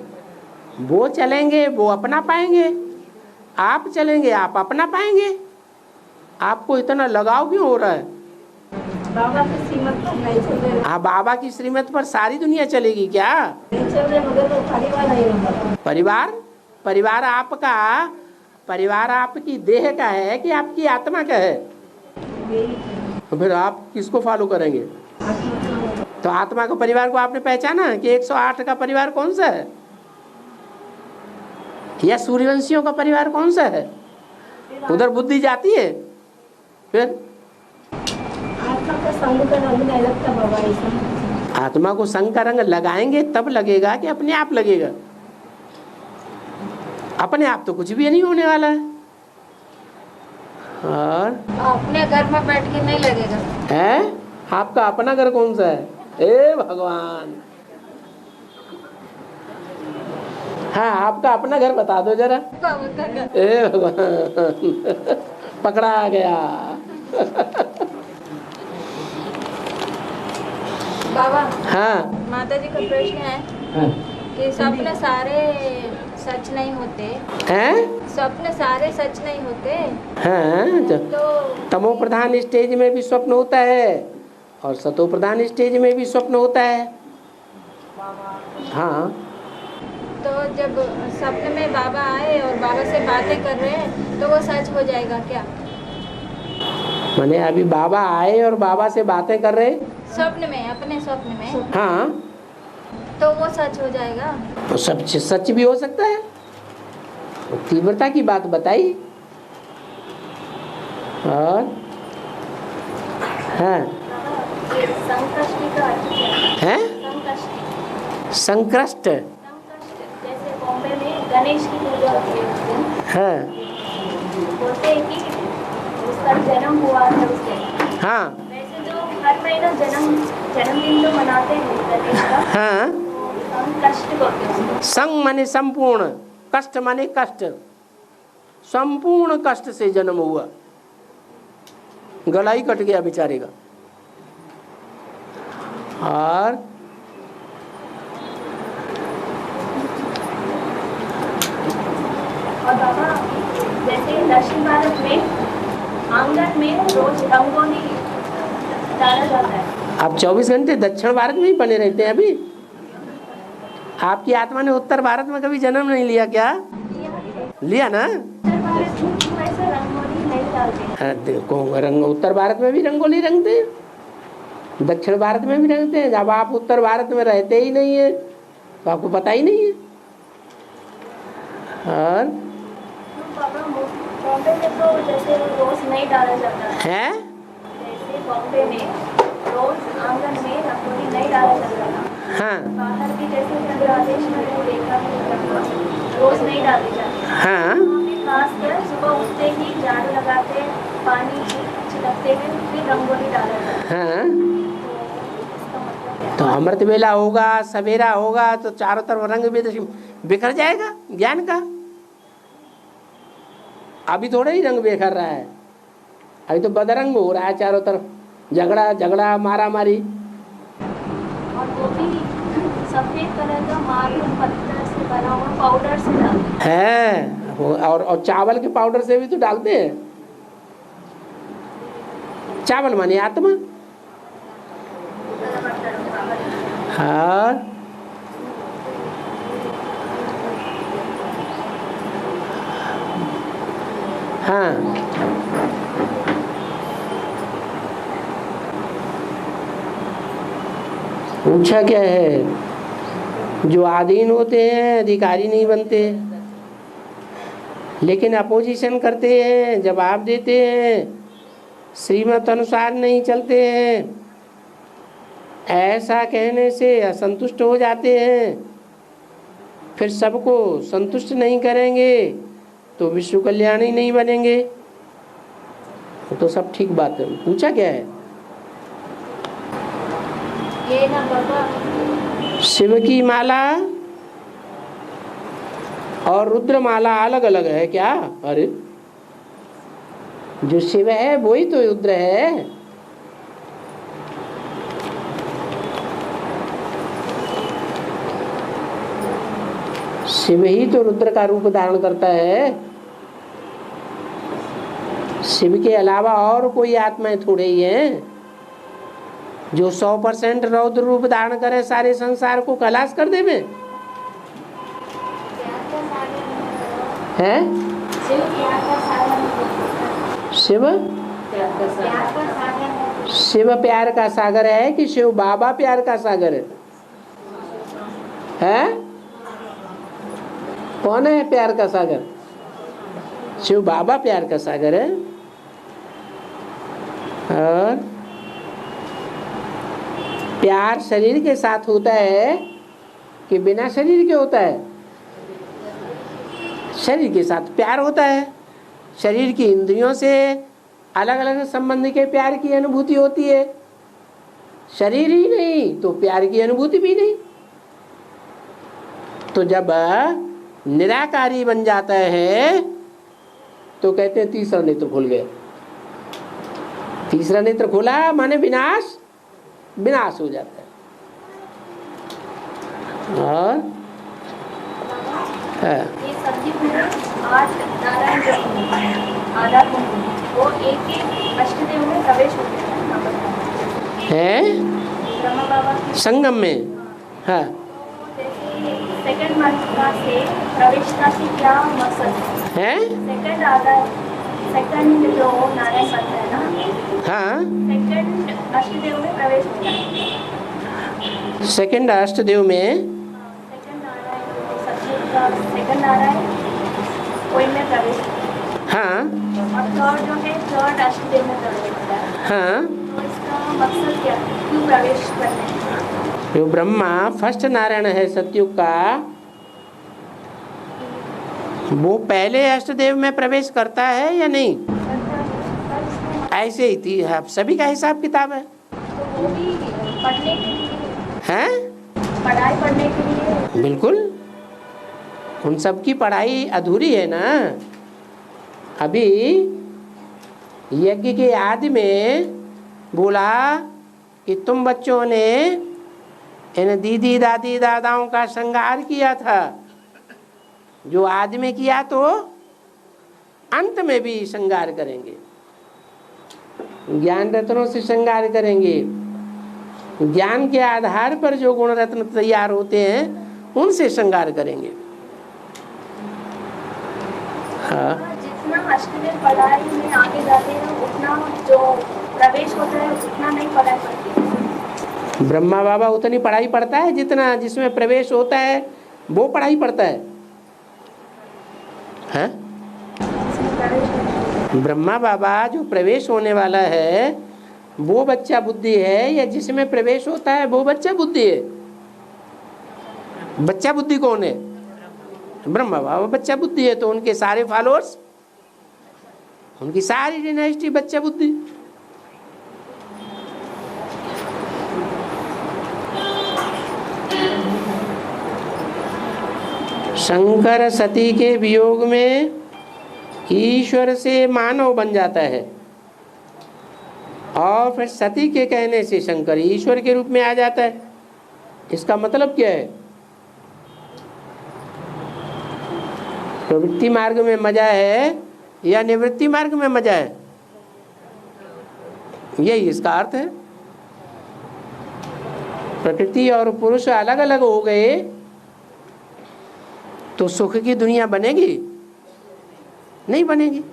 वो चलेंगे वो अपना पाएंगे, आप चलेंगे आप अपना पाएंगे। आपको इतना लगाव क्यों हो रहा है? बाबा की श्रीमत पर नहीं चल रहे। हाँ, बाबा की श्रीमत पर सारी दुनिया चलेगी क्या? नहीं चल रहे, मगर वो परिवार नहीं होगा। परिवार आपका, परिवार आपकी देह का है कि आपकी आत्मा का है? तो फिर आप किसको फॉलो करेंगे? तो आत्मा के परिवार को आपने पहचाना कि 108 का परिवार कौन सा है, या सूर्यवंशियों का परिवार कौन सा है? उधर बुद्धि जाती है। फिर आत्मा का संग का रंग नहीं लगता बाबा। ऐसा आत्मा को संग का रंग लगाएंगे तब लगेगा कि अपने आप लगेगा? अपने आप तो कुछ भी नहीं होने वाला है। और अपने घर में बैठ के नहीं लगेगा। है, आपका अपना घर कौन सा है? ए भगवान, हाँ, आपका अपना घर बता दो जरा। ए भगवान, पकड़ा गया। बाबा, हाँ, माता जी का प्रश्न है हाँ, कि स्वप्न सारे सच नहीं होते, हैं? स्वप्न सारे सच नहीं होते, हाँ, तो तमो प्रधान स्टेज में भी स्वप्न होता है और सतो प्रधान स्टेज में भी स्वप्न होता है। हाँ, तो जब सपने में बाबा आए और बाबा से बातें कर रहे हैं तो वो सच हो जाएगा क्या? माने अभी बाबा आए और बाबा से बातें कर रहे? स्वप्न में, अपने स्वप्न में। हाँ, तो वो सच हो जाएगा। तो सब सच भी हो सकता है। तो तीव्रता की बात बताई। और हाँ ये संकष्टी का अर्थ क्या है? है संकष्टी संक्रष्ट। संकष्ट जैसे बॉम्बे में गणेश की पूजा होती है उस दिन, हाँ बोलते हैं कि उसका जन्म हुआ है उस दिन। हाँ वैसे जो हर महीना जन्मदिन जो मनाते हैं गणेश का, हाँ। तो संकष्ट बोलते हैं उसको। संग माने संपूर्ण, कष्ट माने कष्ट, संपूर्ण कष्ट से जन्म हुआ। गला ही कट गया बेचारे का। और बाबा जैसे दक्षिण भारत में आंगन में रोज रंगोली डाला जाता है। आप 24 घंटे दक्षिण भारत में ही बने रहते हैं। अभी आपकी आत्मा ने उत्तर भारत में कभी जन्म नहीं लिया क्या? लिया ना। उत्तर भारत में वैसे रंगोली नहीं डालते। देखो रंग उत्तर भारत में भी रंगोली रंगते हैं, दक्षिण भारत में भी रंगते हैं। जब आप उत्तर भारत में रहते ही नहीं है तो आपको पता ही नहीं है। और बाबा बॉम्बे में तो जैसे रोज नहीं डाला जाता है। है जैसे बॉम्बे में रोज आंगन में रंगोली नहीं डाला जाता था। हाँ बाहर भी जैसे बांग्लादेश में मैंने देखा है रोज नहीं डाली जाती। हाँ खासकर सुबह उठते ही झाड़ू लगाते, पानी छिड़कते हैं, फिर रंगोली डाला जाता है। हाँ। तो इसका मतलब क्या है? तो अमृत वेला होगा, सवेरा होगा तो चारों तरफ रंग बिखर जाएगा ज्ञान का। अभी थोड़ा ही रंग बिखर रहा है, अभी तो बदरंग हो रहा है चारों तरफ, झगड़ा झगड़ा मारा मारी। और वो भी सफेद कलर का मार्बल पत्थर से बना हुआ पाउडर से डालते है। और चावल के पाउडर से भी तो डालते हैं। चावल माने आत्मा। हाँ हाँ पूछा क्या है? जो आधीन होते हैं अधिकारी नहीं बनते, लेकिन अपोजिशन करते हैं, जवाब देते हैं, श्रीमत अनुसार नहीं चलते हैं, ऐसा कहने से असंतुष्ट हो जाते हैं। फिर सबको संतुष्ट नहीं करेंगे तो विश्व कल्याणी नहीं बनेंगे। तो सब ठीक बात है। पूछा क्या है? ये ना बाबा शिव की माला और रुद्र माला अलग अलग है क्या? अरे जो शिव है वही तो रुद्र है। शिव ही तो रुद्र का रूप धारण करता है। शिव के अलावा और कोई आत्माएं थोड़े ही हैं जो 100% रौद्र रूप धारण करे, सारे संसार को खलास कर देवे। है शिव शिव प्यार का सागर है कि शिव बाबा प्यार का सागर है? कौन है प्यार का सागर? शिव बाबा प्यार का सागर है। और प्यार शरीर के साथ होता है कि बिना शरीर के होता है? शरीर के साथ प्यार होता है। शरीर की इंद्रियों से अलग अलग संबंध के प्यार की अनुभूति होती है। शरीर ही नहीं तो प्यार की अनुभूति भी नहीं। तो जब निराकारी बन जाता है तो कहते हैं तीसरा नेत्र खुल गया। तीसरा नेत्र खुला माने विनाश, विनाश हो जाता है। और ये सब्जी में 8 नारायण आधार वो एक एक अष्टदेव में प्रवेश होते हैं ब्रह्मा बाबा के संगम में। हाँ सेकंड मात्रा से प्रवेशता से क्या मकसद है? सेकंड आधार, सेकंड जो नारायण बनता है ना, हाँ सेकंड अष्टदेव में प्रवेश होता है। सेकंड अष्टदेव में सेकंड नारायण सतयुग का सेकंड नारायण कोई में प्रवेश करता हाँ है। और थर्ड जो है थर्ड अष्टदेव में प्रवेश करता है। हाँ, तो इसका मकसद क्या है, क्यों प्रवेश करते हैं? जो ब्रह्मा फर्स्ट नारायण है सतयुग का, वो पहले अष्टदेव में प्रवेश करता है या नहीं? ऐसे ही थी, आप सभी का हिसाब किताब है। तो वो भी पढ़ने के लिए हैं? पढ़ाई पढ़ने के लिए बिल्कुल, उन सब की पढ़ाई अधूरी है ना। अभी यज्ञ के आदि में बोला कि तुम बच्चों ने इन दीदी दादी दादाओं का श्रृंगार किया था, जो आदि में किया तो अंत में भी श्रृंगार करेंगे, ज्ञान रत्नों से श्रृंगार करेंगे। ज्ञान के आधार पर जो गुण रत्न तैयार होते हैं उनसे श्रृंगार करेंगे। हाँ, जितना अष्टदेव पढ़ाई में आगे जाते हैं उतना जो प्रवेश होता है उतना नहीं पढ़ाई पड़ती है। ब्रह्मा बाबा उतनी पढ़ाई पढ़ता है जितना जिसमें प्रवेश होता है वो पढ़ाई पढ़ता है। हाँ? इसमें प्रवेश होता है। ब्रह्मा बाबा जो प्रवेश होने वाला है वो बच्चा बुद्धि है, या जिसमें प्रवेश होता है वो बच्चा बुद्धि है? बच्चा बुद्धि कौन है? ब्रह्मा बाबा बच्चा बुद्धि है, तो उनके सारे फॉलोअर्स, उनकी सारी डायनेस्टी बच्चा बुद्धि। शंकर सती के वियोग में ईश्वर से मानव बन जाता है, और फिर सती के कहने से शंकर ईश्वर के रूप में आ जाता है। इसका मतलब क्या है? प्रवृत्ति मार्ग में मजा है या निवृत्ति मार्ग में मजा है? यही इसका अर्थ है। प्रकृति और पुरुष अलग अलग हो गए तो सुख की दुनिया बनेगी? नहीं बनेगी।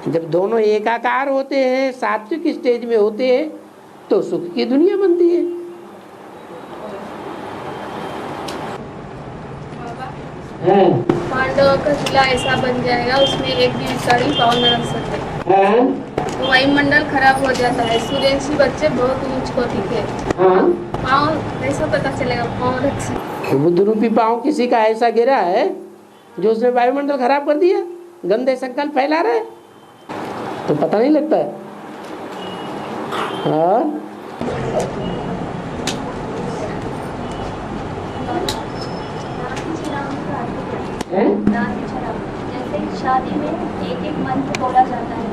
जब दोनों एकाकार होते हैं, सात्विक स्टेज में होते हैं, तो सुख की दुनिया बनती है। पांडवों का किला ऐसा बन जाएगा, उसमें एक भी साड़ी पाँव न रख सकते। तो वायुमंडल खराब हो जाता है। सूर्यवंशी बच्चे बहुत ऊंच कोटि के, पाँव कैसा पता चलेगा पाँव रख सकते? बुद्ध रूपी पाँव किसी का ऐसा गिरा है जो उसने वायुमंडल खराब कर दिया, गंदे संकल्प फैला रहे, तो पता नहीं लगता है। हाँ? जैसे शादी में एक एक मंत्र बोला जाता है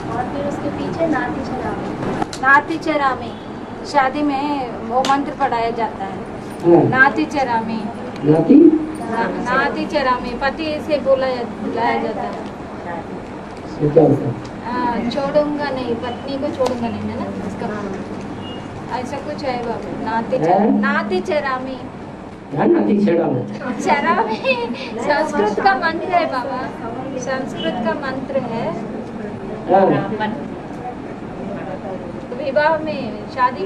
और फिर उसके पीछे नाती चरामी शादी में वो मंत्र पढ़ाया जाता है। नाती चरामी, नाती चरामी पति से बुलाया जाता है। छोड़ूंगा नहीं, पत्नी को छोड़ूंगा नहीं, है ना इसका ऐसा कुछ है बाबा। नाती चरामी चरामी संस्कृत का मंत्र है बाबा, संस्कृत का मंत्र है। विवाह में, शादी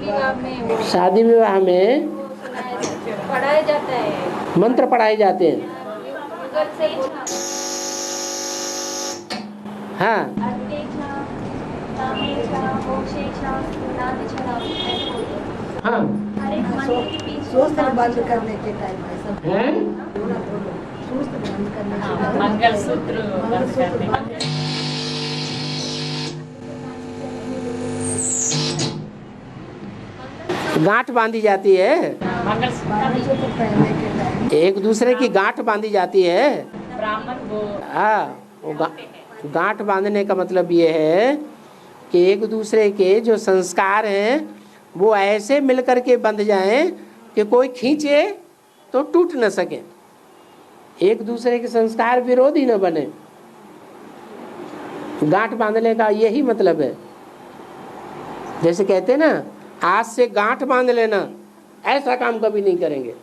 विवाह में पढ़ाया जाता है, मंत्र पढ़ाए जाते हैं। हाँ, हाँ, बंद करने के टाइम हैं? मंगलसूत्र बंद करने गांठ बांधी जाती है, मंगलसूत्र पहनने के टाइम एक दूसरे की गांठ बांधी जाती है। ब्राह्मण वो हाँ, वो गांठ बांधने का मतलब ये है कि एक दूसरे के जो संस्कार हैं वो ऐसे मिलकर के बंध जाएं कि कोई खींचे तो टूट न सके, एक दूसरे के संस्कार विरोधी न बने। गांठ बांधने का यही मतलब है। जैसे कहते हैं ना, आज से गांठ बांध लेना, ऐसा काम कभी नहीं करेंगे।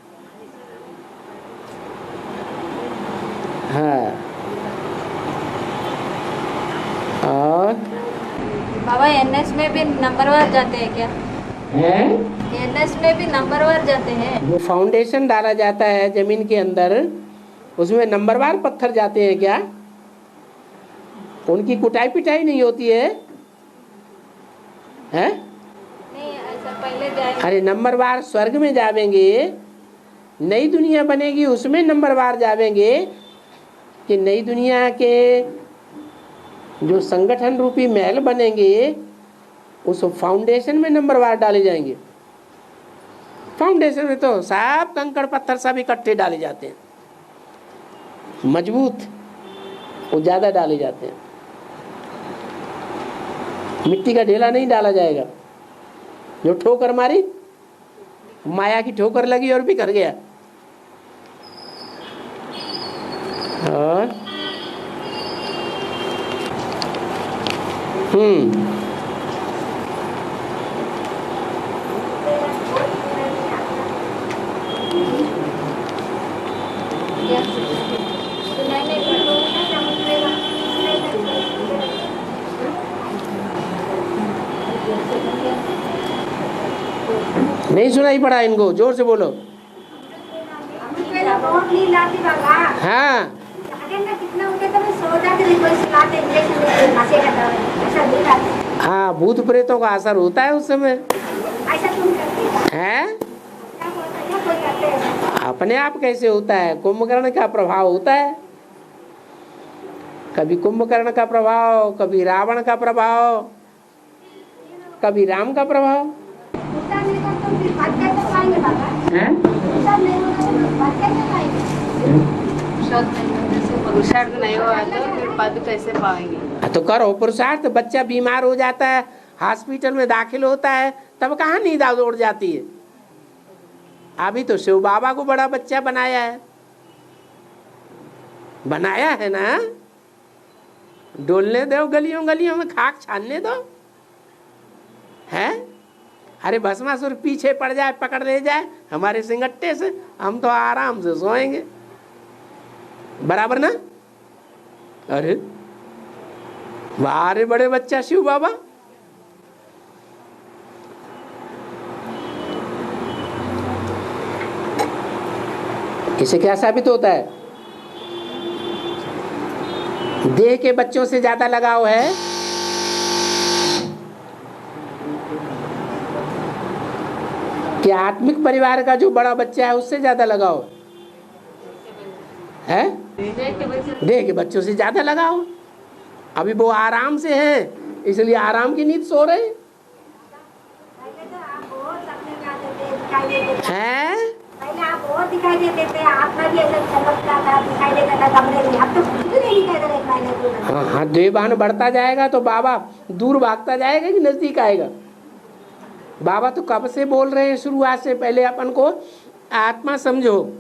हाँ, और बाबा एनएस में भी नंबरवार जाते हैं क्या? है। एनएस में भी नंबरवार जाते हैं। वो फाउंडेशन डाला जाता है जमीन के अंदर, उसमें नंबरवार पत्थर जाते हैं क्या? उनकी कुटाई पिटाई नहीं होती है? हैं? नहीं, ऐसा पहले जाए। अरे नंबरवार स्वर्ग में जावेंगे, नई दुनिया बनेगी उसमें नंबरवार जावेंगे, कि नई दुनिया के जो संगठन रूपी महल बनेंगे उस फाउंडेशन में नंबरवार डाले जाएंगे। फाउंडेशन में तो सब कंकड़ पत्थर सब इकट्ठे डाले जाते हैं, मजबूत वो ज्यादा डाले जाते हैं। मिट्टी का ढेला नहीं डाला जाएगा। जो ठोकर मारी, माया की ठोकर लगी और बिखर गया। और नहीं सुनाई पड़ा इनको, जोर से बोलो। हाँ हाँ, भूत प्रेतों का असर होता है उस समय। है अपने आप कैसे होता है? कुंभकर्ण का प्रभाव होता है, कभी कुंभकर्ण का प्रभाव, कभी रावण का प्रभाव, कभी राम का प्रभाव। पुरुषार्थ नहीं हुआ तो फिर पद कैसे पाएंगे? तो करो पुरुषार्थ। बच्चा बीमार हो जाता है, हॉस्पिटल में दाखिल होता है, तब कहाँ नींद उड़ जाती है? अभी तो शिव बाबा को बड़ा बच्चा बनाया है, बनाया है ना। डोलने दो गलियों गलियों में, खाक छानने दो। है अरे भस्मासुर पीछे पड़ जाए, पकड़ ले जाए हमारे सिंगट्टे से, हम तो आराम से सोएंगे, बराबर ना। अरे बारे बड़े बच्चा शिव बाबा। इसे क्या साबित होता है? देह के बच्चों से ज्यादा लगाव है कि आत्मिक परिवार का जो बड़ा बच्चा है उससे ज्यादा लगाव है? देह के बच्चों से ज्यादा लगाव। अभी वो आराम से हैं, इसलिए आराम की नींद सो रहे हैं। पहले आप और दिखाई देते थे, आपका भी ऐसा चमकता था, दिखाई देता था कमरे में, अब तो कुछ भी नहीं दिखाई दे रहा है। हाँ, देवान बढ़ता जाएगा तो बाबा दूर भागता जाएगा कि नजदीक आएगा? बाबा तो कब से बोल रहे हैं, शुरुआत से। पहले अपन को आत्मा समझो,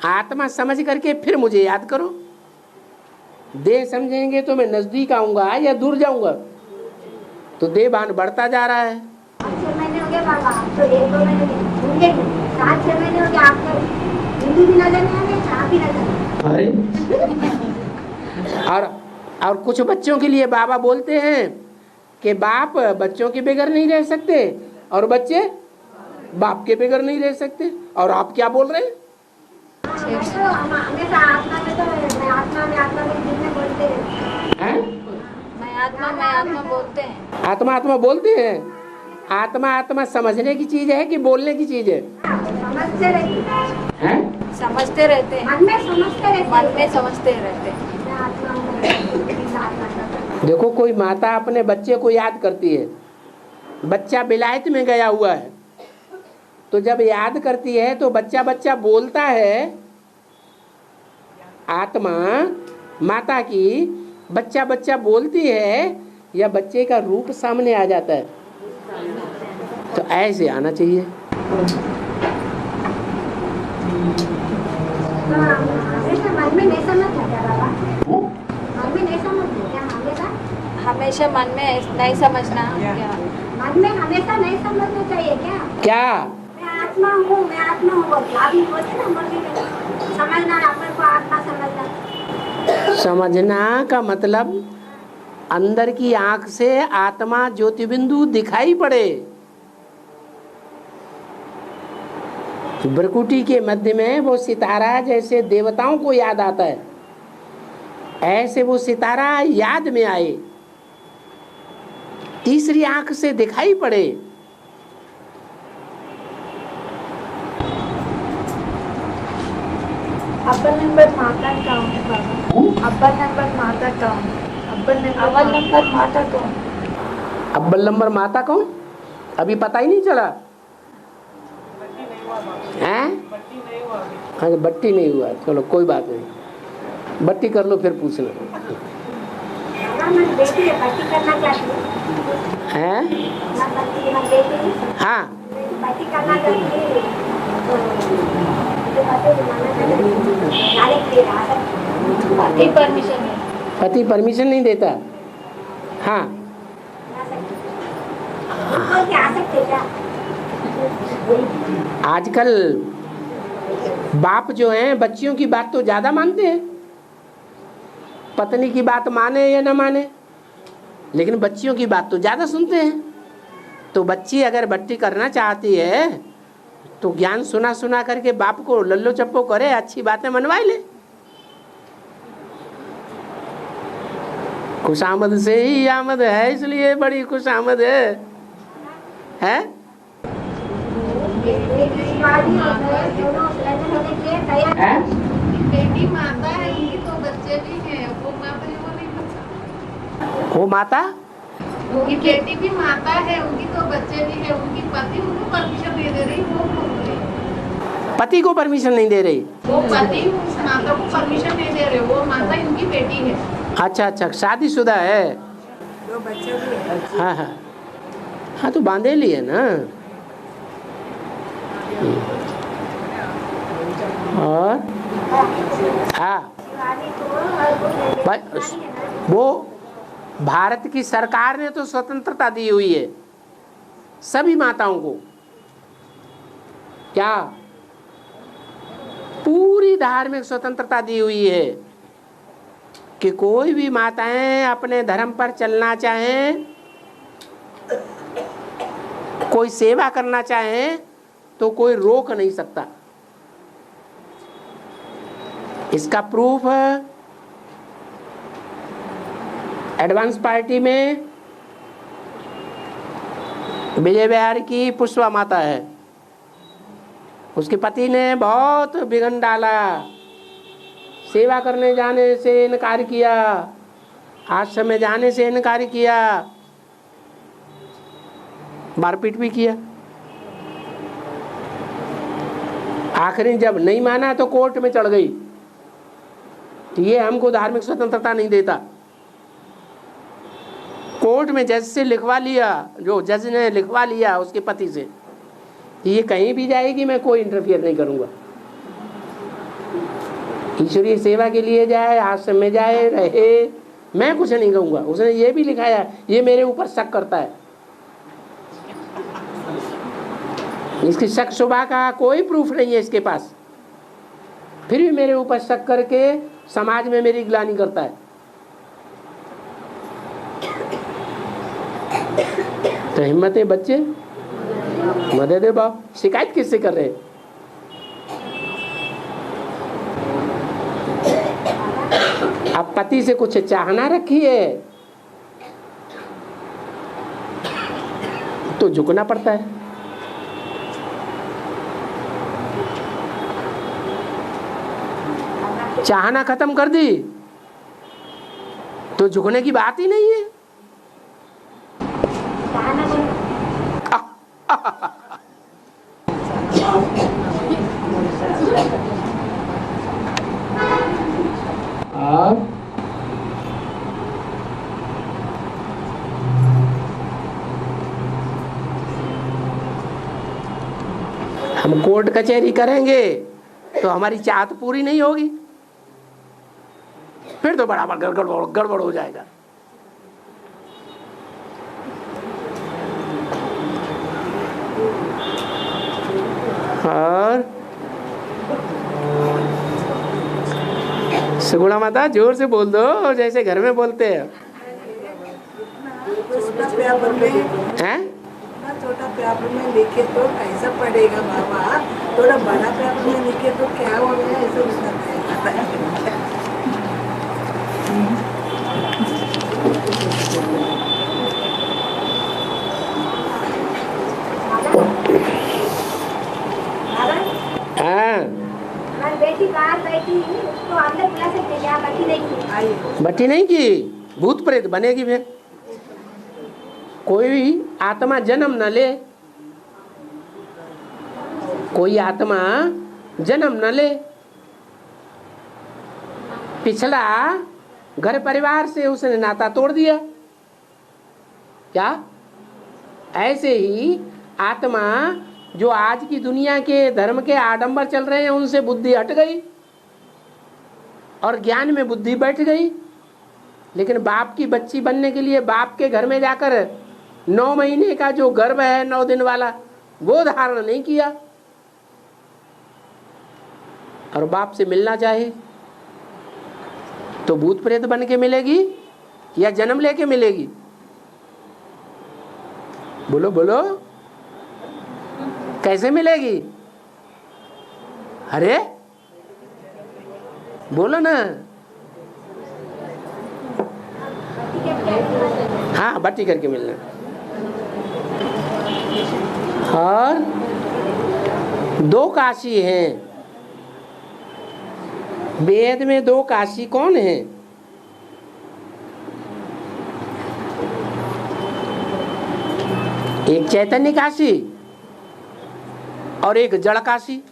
आत्मा समझ करके फिर मुझे याद करो। देह समझेंगे तो मैं नजदीक आऊंगा या दूर जाऊंगा? तो देवान बढ़ता जा रहा है। 6 महीने हो गए बाबा, आप तो 1-2 महीने होंगे, 7-6 महीने हो गए। आपको हिंदू भी नजर नहीं आ रहे, आप भी नजर और कुछ बच्चों के लिए बाबा बोलते हैं कि बाप बच्चों के बगैर नहीं रह सकते और बच्चे बाप के बगैर नहीं रह सकते। और आप क्या बोल रहे हैं? हमेशा आत्मा में तो आत्मा में जितने बोलते हैं, मैं आत्मा बोलते हैं। आत्मा आत्मा बोलते हैं। आत्मा आत्मा समझने की चीज है कि बोलने की चीज है? समझते रहते हैं, समझते रहते हैं, मन में समझते रहते हैं, मन में समझते रहते हैं। देखो, कोई माता अपने बच्चे को याद करती है। बच्चा विलायत में गया हुआ है, तो जब याद करती है तो बच्चा बच्चा बोलता है। आत्मा माता की बच्चा बच्चा बोलती है या बच्चे का रूप सामने आ जाता है? तो ऐसे आना चाहिए। मन में नहीं समझता क्या बाबा? मन में नहीं समझते क्या? हमेशा मन में नहीं समझना क्या? मन में हमेशा नहीं समझना चाहिए क्या? मैं आत्मा हूँ, मैं आत्मा हूँ, अभी बोलते ना मुरली में, समझना अपन को आत्मा समझना। समझना का मतलब अंदर की आंख से आत्मा ज्योति बिंदु दिखाई पड़े, भ्रकुटी के मध्य में वो सितारा जैसे देवताओं को याद आता है, ऐसे वो सितारा याद में आए, तीसरी आंख से दिखाई पड़े। अव्वल नंबर माता कौन है बाबा? अव्वल नंबर माता कौन? अव्वल नंबर माता कौन? अव्वल नंबर माता कौन? अभी पता ही नहीं चला हैं? हाँ, बट्टी नहीं हुआ, चलो कोई बात नहीं, बट्टी कर लो फिर पूछना हैं? हाँ, पति परमिशन नहीं देता। हाँ, आजकल बाप जो हैं बच्चियों की बात तो ज्यादा मानते हैं, पत्नी की बात माने या न माने, लेकिन बच्चियों की बात तो ज्यादा सुनते हैं। तो बच्ची अगर बट्टी करना चाहती है तो ज्ञान सुना सुना करके बाप को लल्लो चप्पो करे, अच्छी बातें मनवाई ले। खुशामद से ही आमद है, इसलिए बड़ी खुशामद है? बेटी माता है, उनकी तो बच्चे भी हैं, वो माता है, वो नहीं पता। वो माता, उनकी बेटी भी माता है, उनकी तो बच्चे भी हैं, उनकी पति उनको परमिशन दे दे रही, वो पति को परमिशन नहीं दे रही, वो पति उस माता को परमिशन नहीं दे रहे, वो माता इनकी बेटी है। अच्छा अच्छा, शादीशुदा है। दो बच्चे भी है। हाँ हाँ हाँ, तो बांधे लिए ना। और हाँ, वो भारत की सरकार ने तो स्वतंत्रता दी हुई है सभी माताओं को। क्या? पूरी धार्मिक स्वतंत्रता दी हुई है कि कोई भी माताएं अपने धर्म पर चलना चाहें, कोई सेवा करना चाहें तो कोई रोक नहीं सकता। इसका प्रूफ एडवांस पार्टी में विजय बिहार की पुष्पा माता है। उसके पति ने बहुत बिघन डाला, सेवा करने जाने से इनकार किया, आश्रम में जाने से इनकार किया, मारपीट भी किया। आखिरी जब नहीं माना तो कोर्ट में चढ़ गई कि ये हमको धार्मिक स्वतंत्रता नहीं देता। कोर्ट में जज से लिखवा लिया, जो जज ने लिखवा लिया उसके पति से, ये कहीं भी जाएगी मैं कोई इंटरफियर नहीं करूंगा, ईश्वरीय सेवा के लिए जाए, आश्रम में जाए, रहे, मैं कुछ नहीं कहूंगा। उसने ये भी लिखाया, ये मेरे ऊपर शक करता है। इसकी शक शुबा का कोई प्रूफ नहीं है इसके पास, फिर भी मेरे ऊपर शक करके समाज में मेरी ग्लानि करता है। तो हिम्मत है बच्चे, मदद है बाप। शिकायत किससे कर रहे? अब पति से कुछ चाहना रखी है तो झुकना पड़ता है। चाहना खत्म कर दी तो झुकने की बात ही नहीं है। हम कोर्ट कचहरी करेंगे तो हमारी चाहत पूरी नहीं होगी, फिर तो बड़ा गड़बड़ हो जाएगा। और सुगुणा माता जोर से बोल दो जैसे घर में बोलते हैं। छोटा छोटा पेपर में लिखे तो कैसा पड़ेगा बाबा, थोड़ा बड़ा पेपर में लिखे तो क्या हो गया, ऐसा बताते हैं। हाँ हमारी बेटी बाहर बैठी, उसको अंदर बुला सकते क्या? बैठी नहीं की। आइए बट्टी नहीं की, भूत प्रेत बनेगी फिर। कोई भी आत्मा जन्म न ले, कोई आत्मा जन्म न ले, पिछला घर परिवार से उसने नाता तोड़ दिया। क्या ऐसे ही आत्मा जो आज की दुनिया के धर्म के आडंबर चल रहे हैं उनसे बुद्धि हट गई और ज्ञान में बुद्धि बैठ गई, लेकिन बाप की बच्ची बनने के लिए बाप के घर में जाकर 9 महीने का जो गर्भ है 9 दिन वाला वो धारण नहीं किया और बाप से मिलना चाहे तो भूत प्रेत बन के मिलेगी या जन्म लेके मिलेगी? बोलो बोलो, कैसे मिलेगी? अरे बोलो ना। हाँ बट्टी करके मिलना। और 2 काशी हैं वेद में। 2 काशी कौन है? एक चैतन्य काशी और एक जड़ काशी।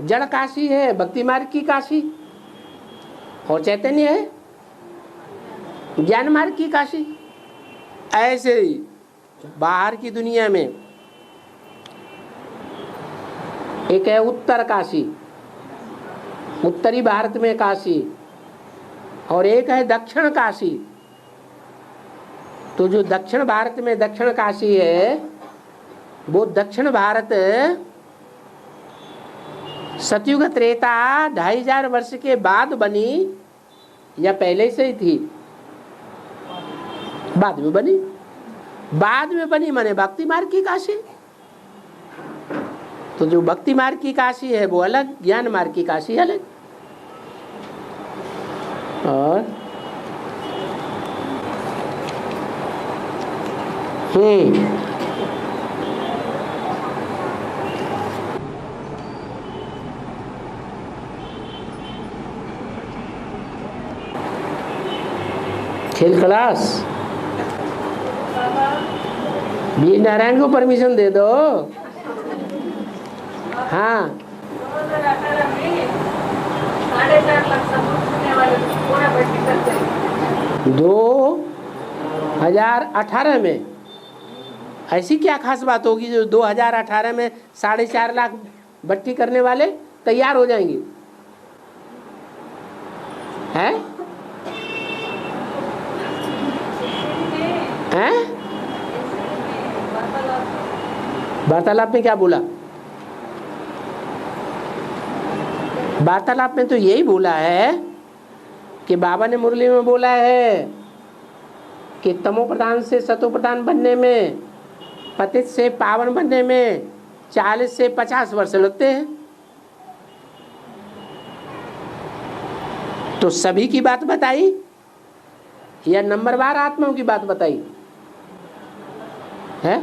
जड़ काशी है भक्ति मार्ग की काशी और चैतन्य है ज्ञान मार्ग की काशी। ऐसे ही बाहर की दुनिया में एक है उत्तर काशी, उत्तरी भारत में काशी, और एक है दक्षिण काशी। तो जो दक्षिण भारत में दक्षिण काशी है वो दक्षिण भारत सतयुग त्रेता 2500 वर्ष के बाद बनी या पहले से ही थी? बाद में बनी। बाद में बनी माने भक्ति मार्ग की काशी। तो जो भक्ति मार्ग की काशी है वो अलग, ज्ञान मार्ग की काशी अलग। और खेल क्लास वीर नारायण को परमिशन दे दो। हाँ 2018 में ऐसी क्या खास बात होगी जो 2018 में 4.5 लाख बट्टी करने वाले तैयार हो जाएंगे? हैं? हैं? वार्तालाप में क्या बोला? वार्तालाप में तो यही बोला है कि बाबा ने मुरली में बोला है कि तमो प्रधान से सतो प्रधान बनने में, पतित से पावन बनने में 40 से 50 वर्ष लगते हैं। तो सभी की बात बताई या नंबरवार आत्माओं की बात बताई है?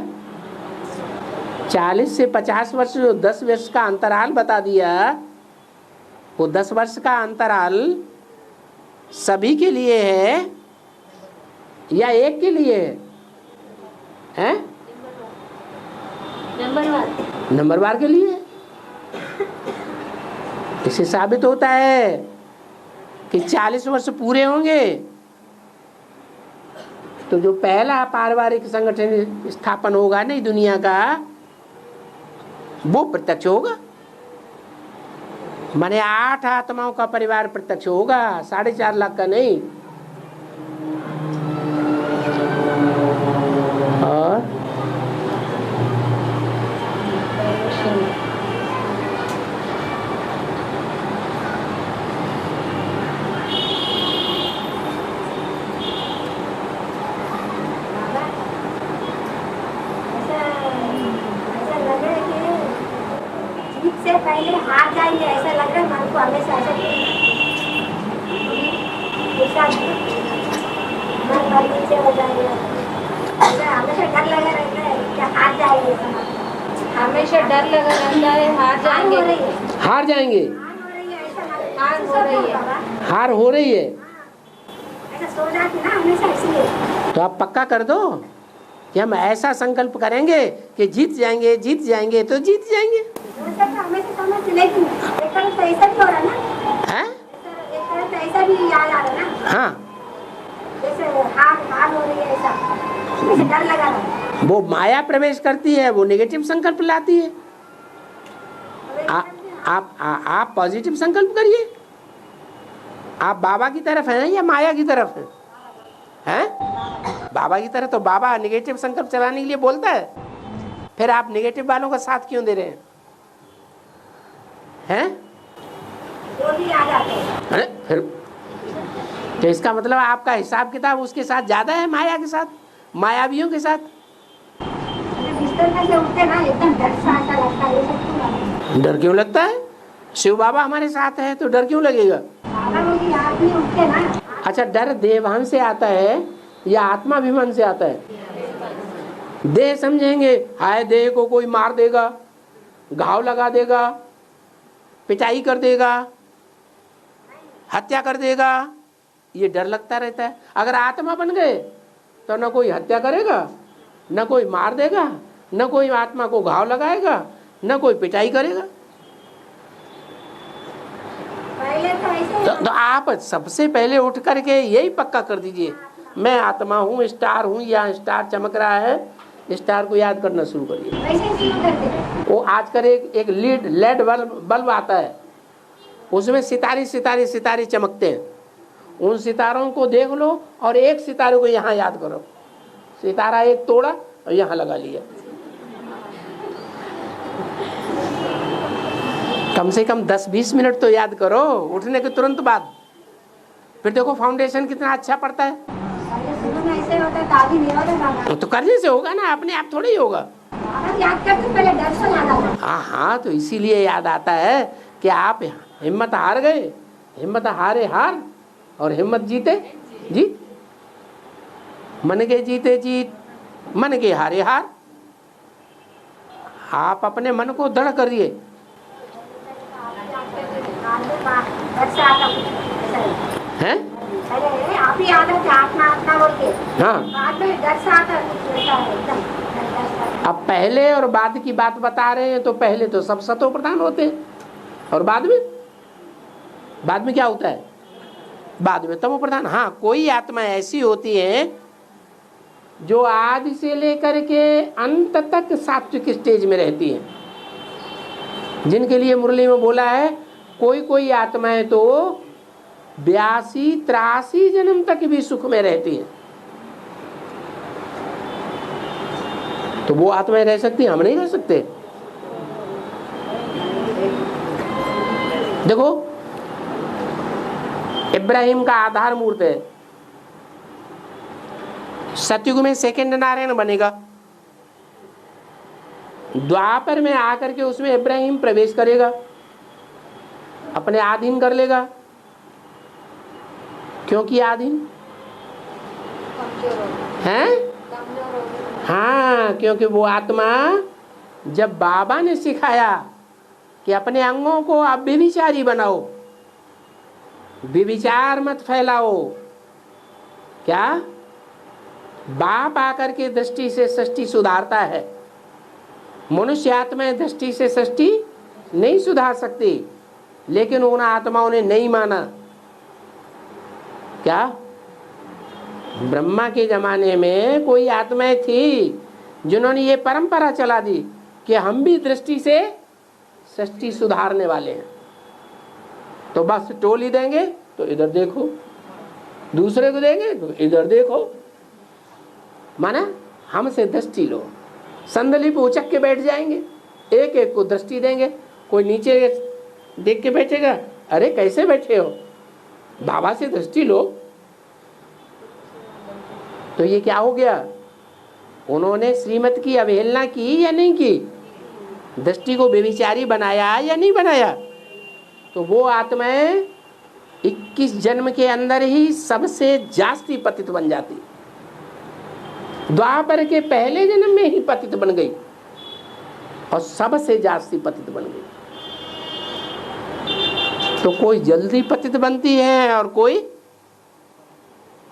40 से 50 वर्ष जो 10 वर्ष का अंतराल बता दिया, वो 10 वर्ष का अंतराल सभी के लिए है या एक के लिए है? नंबरवार के लिए। इससे साबित होता है कि 40 वर्ष पूरे होंगे तो जो पहला पारिवारिक संगठन स्थापन होगा नहीं दुनिया का, वो प्रत्यक्ष होगा। माने 8 आत्माओं का परिवार प्रत्यक्ष होगा, 4.5 लाख का नहीं। और नीचे हो जाएगा, हमेशा डर लगा रहता है क्या हार जाएंगे, हमेशा डर लगा रहता है हार जाएंगे। हार जाएंगे, हार हो रही है। हार हो रही है। ऐसा सो जाती ना हमेशा, इसलिए तो आप पक्का कर दो कि हम ऐसा संकल्प करेंगे कि जीत जाएंगे, जीत जाएंगे तो जीत जाएंगे। तो हमेशा समझ, लेकिन एक तरह से ऐसा भी हो रहा ना, हैं? एक तरह से ऐसा भी याद आ रहा ना, हाँ, जैसे हार हो रही है, ऐसा जैसे डर लगा रहा है। वो माया प्रवेश करती है, वो नेगेटिव संकल्प लाती है। आप पॉजिटिव संकल्प करिए। आप बाबा की तरफ हैं या माया की तरफ हैं? हैं? बाबा की तरफ। तो बाबा नेगेटिव संकल्प चलाने के लिए बोलता है, फिर आप नेगेटिव वालों का साथ क्यों दे रहे हैं? हैं? जो भी याद आते हैं। अरे फिर तो इसका मतलब आपका हिसाब किताब उसके साथ ज्यादा है, माया के साथ, मायावियों के साथ। बिस्तर में से उठते ना एकदम डर सा आता लगता है, ये सब क्यों लगता है? डर क्यों लगता है? शिव बाबा हमारे साथ है तो डर क्यों लगेगा? बाबा लोग याद नहीं उठते ना। अच्छा, डर देवान से आता है या आत्माभिमान से आता है? देह समझेंगे, हाय देह को कोई मार देगा, घाव लगा देगा, पिटाई कर देगा, हत्या कर देगा, ये डर लगता रहता है। अगर आत्मा बन गए तो न कोई हत्या करेगा, न कोई मार देगा, न कोई आत्मा को घाव लगाएगा, न कोई पिटाई करेगा। पहले तो ऐसे तो आप सबसे पहले उठ करके यही पक्का कर दीजिए, मैं आत्मा हूँ, स्टार हूँ, यहाँ स्टार चमक रहा है, स्टार को याद करना शुरू करिए। वैसे ही शुरू करते हैं। वो आजकल एक लेड बल्ब आता है, उसमें सितारे सितारे सितारे चमकते हैं। उन सितारों को देख लो और एक सितारे को यहाँ याद करो। सितारा एक तोड़ा और यहाँ लगा लिया। कम से कम 10-20 मिनट तो याद करो उठने के तुरंत बाद। फिर देखो फाउंडेशन कितना अच्छा पड़ता है। पहले शुरू में ऐसे होता था, अभी नहीं होता बाबा। तो करने से होगा ना, अपने आप थोड़ा ही होगा। बाबा याद करते पहले डर से याद आता। हाँ हाँ, तो इसीलिए याद आता है कि आप हिम्मत हार गए, हिम्मत हारे हार और हिम्मत जीते जीत। मन के जीते जीत, मन के हारे हार। आप अपने मन को दृढ़ करिए। डर से आता ऐसा ही। हैं? अरे आप ही आते थे आत्मा आत्मा बोल के, हाँ, बाद में डर से आता वैसा है एकदम डर से। अब पहले और बाद की बात बता रहे हैं। तो पहले तो सब सतो प्रधान होते हैं और बाद में क्या होता है? बाद में तमो प्रधान। हाँ, कोई आत्मा ऐसी होती है जो आदि से लेकर के अंत तक सात्विक स्टेज में रहती है, जिनके लिए मुरली में बोला है कोई कोई आत्माएं तो 82-83 जन्म तक भी सुख में रहती है। तो वो आत्माएं रह सकती हैं, हम नहीं रह सकते। देखो, इब्राहिम का आधार मूर्त है। सतयुग में सेकंड नारायण बनेगा, द्वापर में आकर के उसमें इब्राहिम प्रवेश करेगा, अपने आधीन कर लेगा। क्योंकि आधीन हैं? हाँ, क्योंकि वो आत्मा जब बाबा ने सिखाया कि अपने अंगों को आप व्यभिचारी बनाओ, व्यभिचार मत फैलाओ, क्या बाप आकर के दृष्टि से सृष्टि सुधारता है। मनुष्य आत्माएं दृष्टि से सृष्टि नहीं सुधार सकती, लेकिन उन आत्माओं ने नहीं माना। क्या ब्रह्मा के जमाने में कोई आत्माएं थी जिन्होंने ये परंपरा चला दी कि हम भी दृष्टि से सृष्टि सुधारने वाले हैं। तो बस टोली देंगे तो इधर देखो, दूसरे को देंगे तो इधर देखो, माना हमसे दृष्टि लो। संदली पे उचक के बैठ जाएंगे, एक एक को दृष्टि देंगे। कोई नीचे देख के बैठेगा, अरे कैसे बैठे हो, बाबा से दृष्टि लो। तो ये क्या हो गया? उन्होंने श्रीमत की अवहेलना की या नहीं की? दृष्टि को व्यभिचारी बनाया या नहीं बनाया? तो वो आत्माएं 21 जन्म के अंदर ही सबसे जास्ती पतित बन जाती। द्वापर के पहले जन्म में ही पतित बन गई और सबसे जास्ती पतित बन गई। तो कोई जल्दी पतित बनती है और कोई